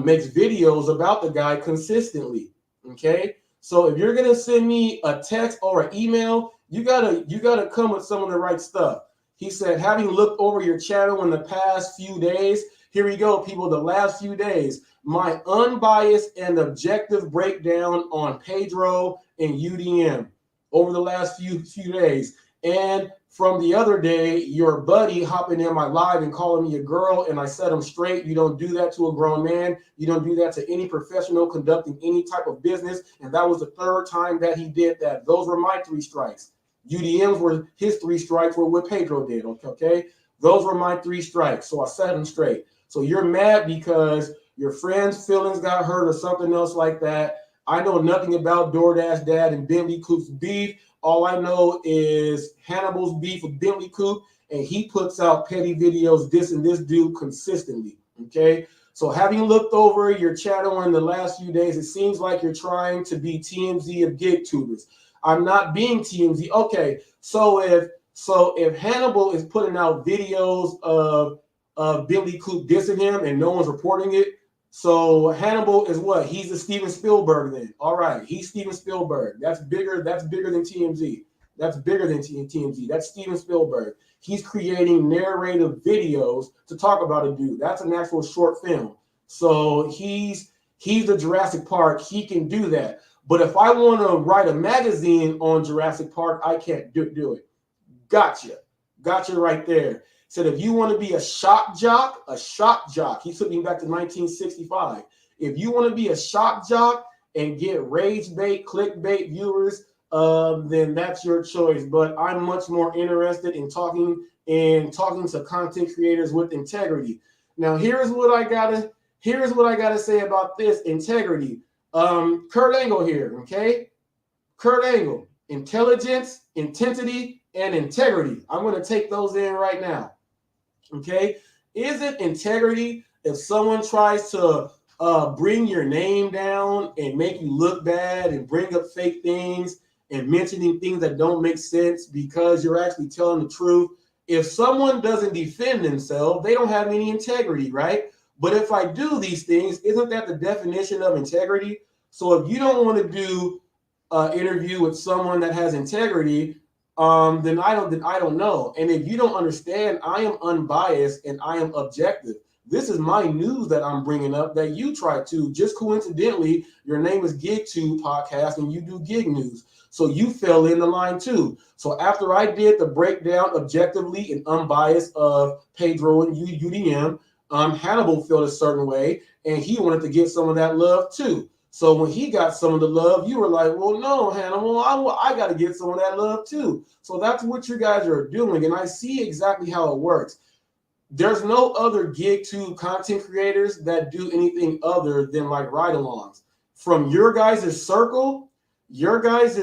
makes videos about the guy consistently. Okay, so if you're gonna send me a text or an email, you gotta come with some of the right stuff. He said, having looked over your channel in the past few days, here we go, people, the last few days, my unbiased and objective breakdown on Pedro and UDM over the last few days. And from the other day, your buddy hopping in my live and calling me a girl, and I set him straight. You don't do that to a grown man. You don't do that to any professional conducting any type of business. And that was the third time that he did that. Those were my 3 strikes. UDM's were his 3 strikes were what Pedro did. Okay, those were my 3 strikes. So I set him straight. So you're mad because your friend's feelings got hurt or something else like that. I know nothing about DoorDash Dad and Bentley Coupe's beef. All I know is Hannibal's beef with Bentley Coupe, and he puts out petty videos dissing this dude consistently. Okay, so having looked over your channel in the last few days, it seems like you're trying to be TMZ of gig tubers. I'm not being TMZ. Okay, so if Hannibal is putting out videos of Bentley Coupe dissing him and no one's reporting it, so Hannibal is what? He's a Steven Spielberg then. All right, he's Steven Spielberg. That's bigger than TMZ. That's bigger than TMZ. That's Steven Spielberg. He's creating narrative videos to talk about a dude. That's an actual short film. So he's the Jurassic Park. He can do that. But if I want to write a magazine on Jurassic Park, I can't do it. Gotcha right there. Said if you want to be a shock jock, he took me back to 1965. If you want to be a shock jock and get rage bait, clickbait viewers, then that's your choice. But I'm much more interested in talking to content creators with integrity. Now, here's what I gotta say about this integrity. Kurt Angle here, okay? Kurt Angle, intelligence, intensity, and integrity. I'm going to take those in right now. Okay, is it integrity if someone tries to bring your name down and make you look bad and bring up fake things and mentioning things that don't make sense because you're actually telling the truth? If someone doesn't defend themselves, they don't have any integrity, right? But if I do these things, isn't that the definition of integrity? So if you don't want to do an interview with someone that has integrity, then I don't know. And if you don't understand, I am unbiased and I am objective. This is my news that I'm bringing up that you try to. Just coincidentally, your name is Gig2 Podcast and you do gig news. So you fell in the line too. So after I did the breakdown objectively and unbiased of Pedro and UDM, Hannibal felt a certain way and he wanted to get some of that love too. So when he got some of the love, you were like, well, no, Hannibal, I got to get some of that love too. So that's what you guys are doing. And I see exactly how it works. There's no other Gig2 content creators that do anything other than like ride-alongs. From your guys' circle, you guys, you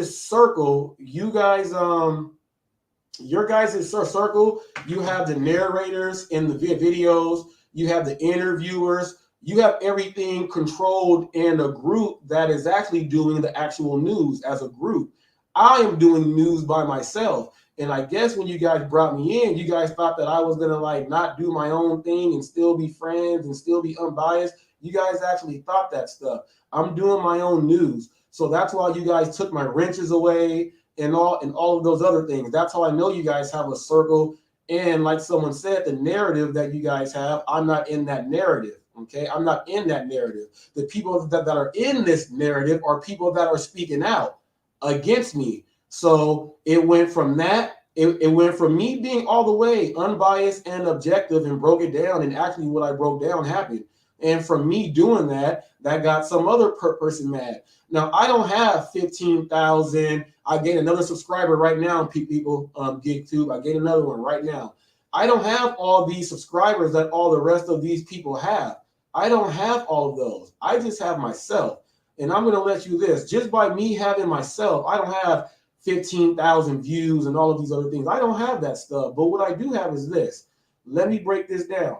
have the narrators in the videos, you have the interviewers, you have everything controlled in a group that is actually doing the actual news as a group. I am doing news by myself. And I guess when you guys brought me in, you guys thought that I was going to like not do my own thing and still be friends and still be unbiased. You guys actually thought that stuff. I'm doing my own news. So that's why you guys took my wrenches away and all of those other things. That's how I know you guys have a circle. And like someone said, the narrative that you guys have, I'm not in that narrative. Okay, I'm not in that narrative. The people that are in this narrative are people that are speaking out against me. So it went from that. It went from me being all the way unbiased and objective and broke it down. And actually what I broke down happened. And from me doing that, that got some other person mad. Now, I don't have 15,000. I gained another subscriber right now, people, Gig2. I gained another one right now. I don't have all these subscribers that all the rest of these people have. I don't have all of those. I just have myself. And I'm going to let you this. Just by me having myself, I don't have 15,000 views and all of these other things. I don't have that stuff. But what I do have is this. Let me break this down.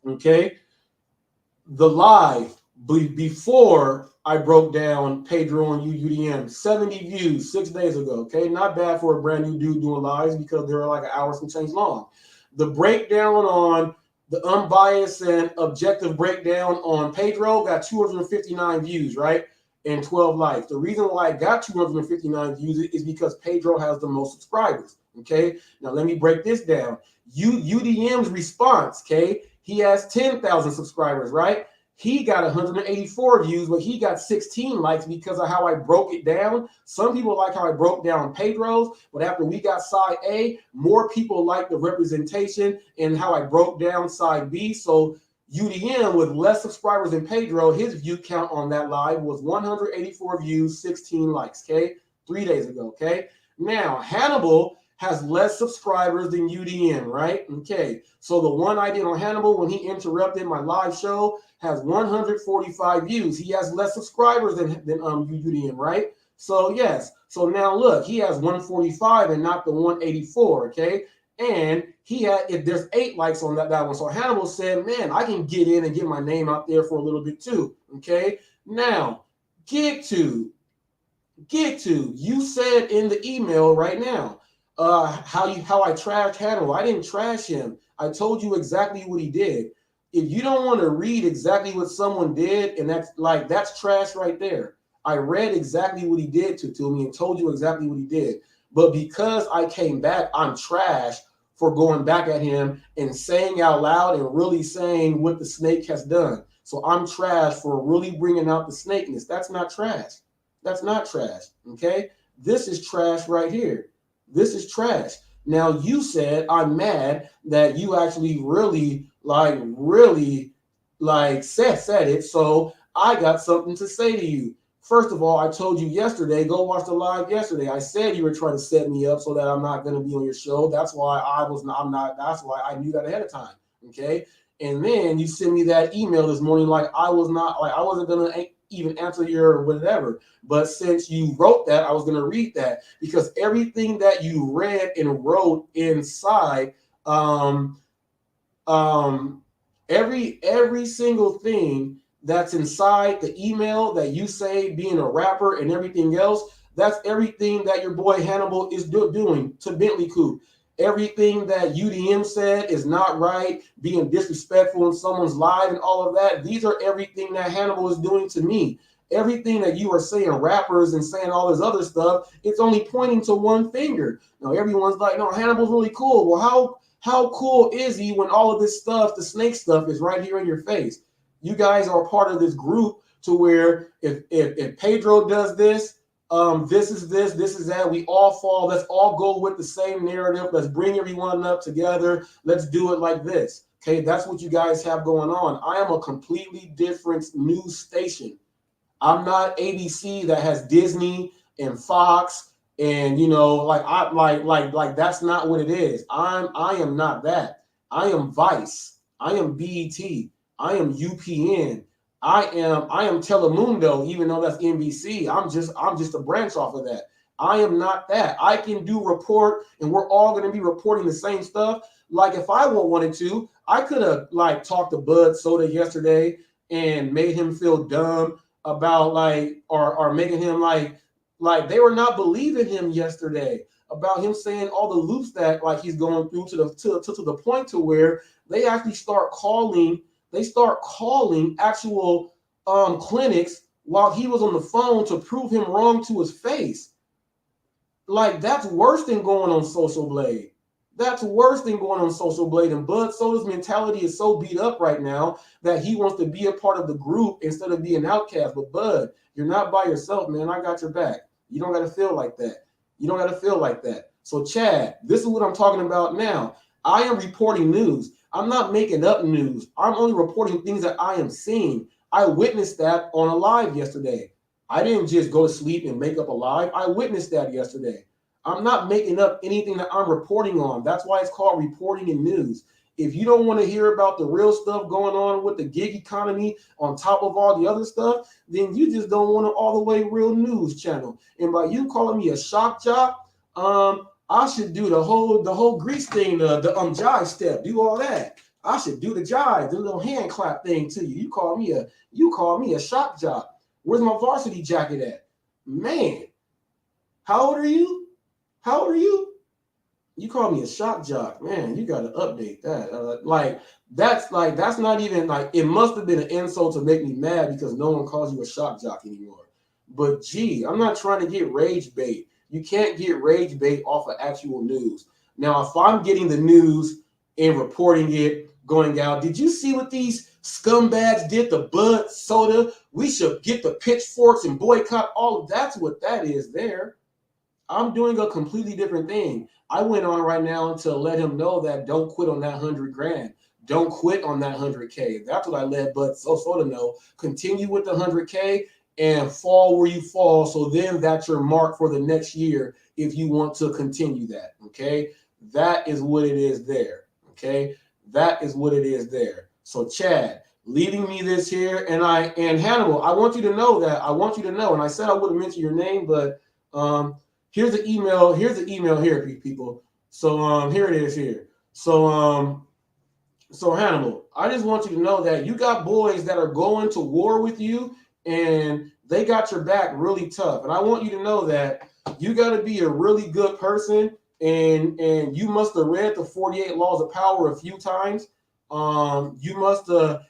Okay. The live before I broke down Pedro and UDM, 70 views 6 days ago. Okay. Not bad for a brand new dude doing lives because they're like an hour some change long. The breakdown on the unbiased and objective breakdown on Pedro got 259 views, right? And 12 likes. The reason why I got 259 views is because Pedro has the most subscribers. Okay. Now let me break this down. UDM's response, okay? He has 10,000 subscribers, right? He got 184 views, but he got 16 likes because of how I broke it down. Some people like how I broke down Pedro's, but after we got side A, more people like the representation and how I broke down side B. So UDM with less subscribers than Pedro, his view count on that live was 184 views, 16 likes, okay? 3 days ago, okay? Now, Hannibal has less subscribers than UDM, right? Okay, so the one I did on Hannibal when he interrupted my live show has 145 views. He has less subscribers than UDM, right? So yes, so now look, he has 145 and not the 184, okay? And he had, if there's 8 likes on that one. So Hannibal said, man, I can get in and get my name out there for a little bit too, okay? Now, Gig2, you said in the email right now, how I trashed Hannibal. I didn't trash him. I told you exactly what he did. If you don't want to read exactly what someone did, and that's trash right there. I read exactly what he did to me and told you exactly what he did. But because I came back, I'm trash for going back at him and saying out loud and really saying what the snake has done. So I'm trash for really bringing out the snakeness. That's not trash. That's not trash. Okay? This is trash right here. This is trash. Now you said I'm mad that you actually really said it. So I got something to say to you. First of all, I told you yesterday, go watch the live yesterday. I said you were trying to set me up so that I'm not going to be on your show. That's why that's why I knew that ahead of time. Okay. And then you sent me that email this morning like I wasn't going to even answer your whatever. But since you wrote that, I was going to read that because everything that you read and wrote inside, every single thing that's inside the email that you say being a rapper and everything else, that's everything that your boy Hannibal is doing to Bentley Coop. Everything that UDM said is not right, being disrespectful in someone's life and all of that. These are everything that Hannibal is doing to me. Everything that you are saying, rappers and saying all this other stuff, it's only pointing to one finger. Now everyone's like, no, Hannibal's really cool. Well, How cool is he when all of this stuff, the snake stuff, is right here in your face? You guys are part of this group to where if Pedro does this, this is that, we all fall. Let's all go with the same narrative. Let's bring everyone up together. Let's do it like this. Okay, that's what you guys have going on. I am a completely different news station. I'm not ABC that has Disney and Fox and like that's not what it is. I am not that. I am Vice. I am BET. I am UPN. I am Telemundo, even though that's NBC. I'm just a branch off of that. I am not that. I can do report, and we're all going to be reporting the same stuff. Like if I wanted to, I could have like talked to BudSoda yesterday and made him feel dumb about or making him like they were not believing him yesterday about him saying all the loops that like he's going through to the point to where they actually start calling actual clinics while he was on the phone to prove him wrong to his face. Like that's worse than going on Social Blade. That's worse than going on Social Blade. And BudSoda's mentality is so beat up right now that he wants to be a part of the group instead of being outcast. But Bud, you're not by yourself, man. I got your back. You don't got to feel like that. You don't got to feel like that. So Chad, this is what I'm talking about now. I am reporting news. I'm not making up news. I'm only reporting things that I am seeing. I witnessed that on a live yesterday. I didn't just go to sleep and make up a live. I witnessed that yesterday. I'm not making up anything that I'm reporting on. That's why it's called reporting in news. If you don't want to hear about the real stuff going on with the gig economy on top of all the other stuff, then you just don't want an all the way real news channel. And by you calling me a shock jock, I should do the whole grease thing, the jive step, do all that. I should do the jive, the little hand clap thing to you. You call me a shock jock. Where's my varsity jacket at? Man, how old are you? How old are you? You call me a shock jock, man. You got to update that. That's not even like, it must have been an insult to make me mad because no one calls you a shock jock anymore. But gee, I'm not trying to get rage bait. You can't get rage bait off of actual news. Now, if I'm getting the news and reporting it, going out, did you see what these scumbags did to BudSoda? We should get the pitchforks and boycott all of that's what that is there. I'm doing a completely different thing. I went on right now to let him know that don't quit on that 100 grand. Don't quit on that 100K. That's what I let BudSoda know. Continue with the 100K and fall where you fall. So then that's your mark for the next year if you want to continue that. Okay. That is what it is there. Okay. That is what it is there. So Chad, leaving me this here, and Hannibal, I want you to know that. I want you to know. And I said I would have mentioned your name, but here's the email. Here's the email here, people. So here it is here. So Hannibal, I just want you to know that you got boys that are going to war with you, and they got your back really tough. And I want you to know that you got to be a really good person, and you must have read the 48 Laws of Power a few times. You must have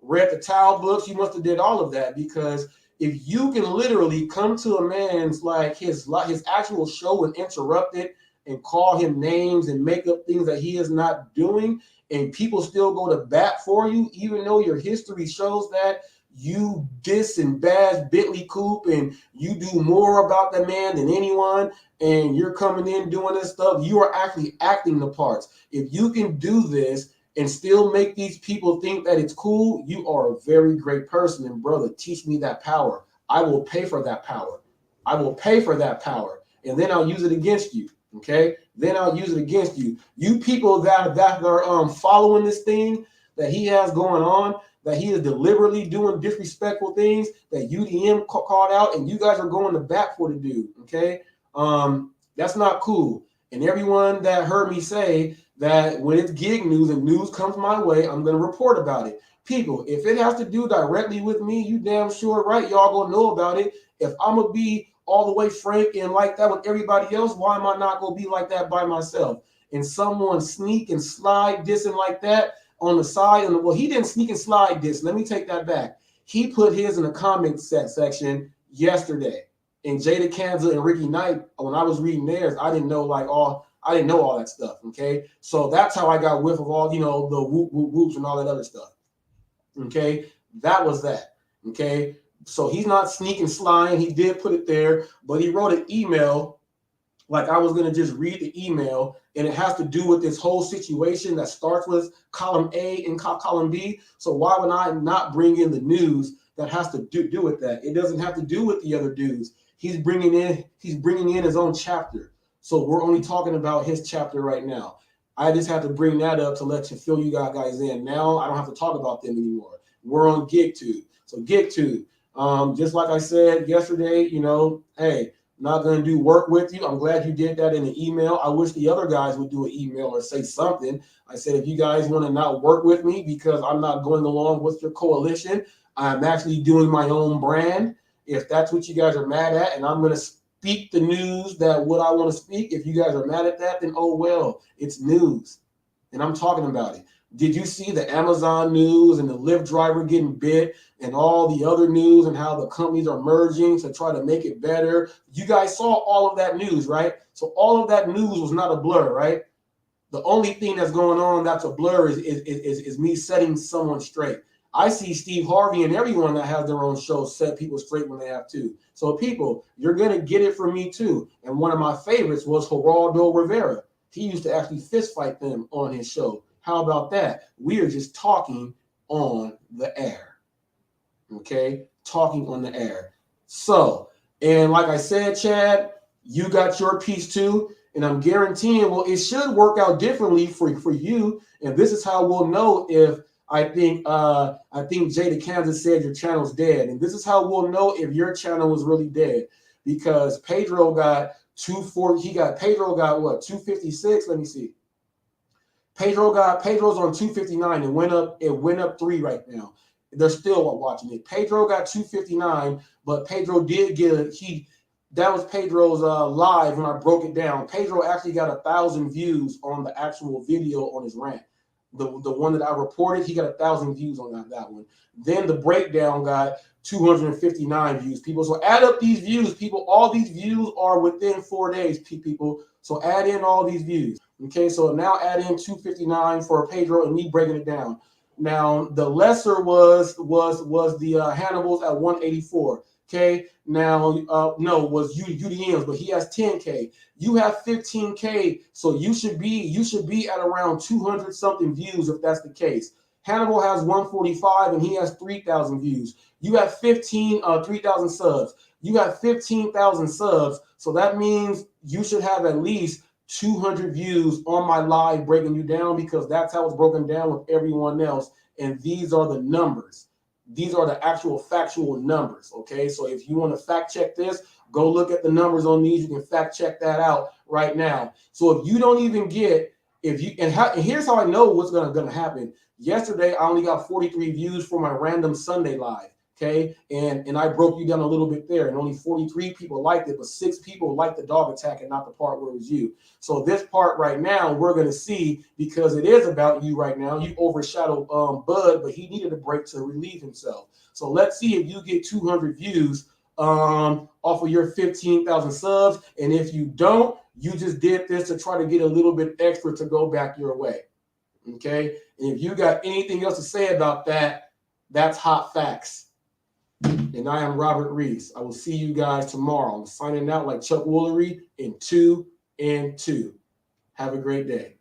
read the Tao books. You must have did all of that, because if you can literally come to a man's like his actual show and interrupt it and call him names and make up things that he is not doing, and people still go to bat for you, even though your history shows that you diss and bash Bentley Coupe and you do more about that man than anyone, and you're coming in doing this stuff, you are actually acting the parts. If you can do this and still make these people think that it's cool, you are a very great person. And brother, teach me that power. I will pay for that power. I will pay for that power. And then I'll use it against you. Okay? Then I'll use it against you. You people that are following this thing that he has going on, that he is deliberately doing disrespectful things that UDM called out, and you guys are going to bat for the dude. Okay? That's not cool. And everyone that heard me say that when it's gig news and news comes my way, I'm going to report about it. People, if it has to do directly with me, you damn sure right, y'all going to know about it. If I'm going to be all the way frank and like that with everybody else, why am I not going to be like that by myself? And someone sneak and slide dissing like that on the side, and well, he didn't sneak and slide diss. Let me take that back. He put his in the comment section yesterday. And Jada Kanza and Ricky Knight, when I was reading theirs, I didn't know I didn't know all that stuff. Okay, so that's how I got whiff of all, the whoop whoop whoops and all that other stuff. Okay, that was that. Okay, so he's not sneaking, slying. He did put it there, but he wrote an email like I was going to just read the email, and it has to do with this whole situation that starts with column A and column B. So why would I not bring in the news that has to do with that? It doesn't have to do with the other dudes. He's bringing in his own chapter. So we're only talking about his chapter right now. I just have to bring that up to fill you guys in. Now I don't have to talk about them anymore. We're on GigTube. So GigTube, just like I said yesterday, hey, not going to do work with you. I'm glad you did that in an email. I wish the other guys would do an email or say something. I said, if you guys want to not work with me because I'm not going along with your coalition, I'm actually doing my own brand. If that's what you guys are mad at, and I'm going to speak the news that what I want to speak, if you guys are mad at that, then oh well, it's news. And I'm talking about it. Did you see the Amazon news and the Lyft driver getting bit and all the other news and how the companies are merging to try to make it better? You guys saw all of that news, right? So all of that news was not a blur, right? The only thing that's going on that's a blur is me setting someone straight. I see Steve Harvey and everyone that has their own show set people straight when they have to. So people, you're going to get it from me too. And one of my favorites was Geraldo Rivera. He used to actually fist fight them on his show. How about that? We are just talking on the air. Okay? Talking on the air. So, and like I said, Chad, you got your piece too. And I'm guaranteeing, well, it should work out differently for you. And this is how we'll know if I think Jada Kansas said your channel's dead. And this is how we'll know if your channel was really dead. Because Pedro got 240. Pedro got what? 256. Let me see. Pedro's on 259. It went up 3 right now. They're still watching it. Pedro got 259, but Pedro did that was Pedro's live when I broke it down. Pedro actually got 1,000 views on the actual video on his rant. The one that I reported, he got 1,000 views on that one. Then the breakdown got 259 views, people. So add up these views, people. All these views are within 4 days, people. So add in all these views. Okay, so now add in 259 for Pedro and me breaking it down. Now the lesser was the Hannibal's at 184. Okay, now was UDM's, but he has 10K. You have 15K, so you should be at around 200 something views if that's the case. Hannibal has 145 and he has 3,000 views. You have 3,000 subs. You got 15,000 subs, so that means you should have at least 200 views on my live breaking you down, because that's how it's broken down with everyone else. And these are the numbers. These are the actual factual numbers. Okay, so if you want to fact check this, go look at the numbers on these. You can fact check that out right now. So if you don't even get, and here's how I know what's gonna happen. Yesterday I only got 43 views for my random Sunday live. Okay, and I broke you down a little bit there, and only 43 people liked it, but 6 people liked the dog attack and not the part where it was you. So this part right now, we're going to see, because it is about you right now. You overshadowed Bud, but he needed a break to relieve himself. So let's see if you get 200 views off of your 15,000 subs, and if you don't, you just did this to try to get a little bit extra to go back your way. Okay, and if you got anything else to say about that, that's hot facts. And I am Robert Reese. I will see you guys tomorrow. I'm signing out like Chuck Woolery in 2 and 2. Have a great day.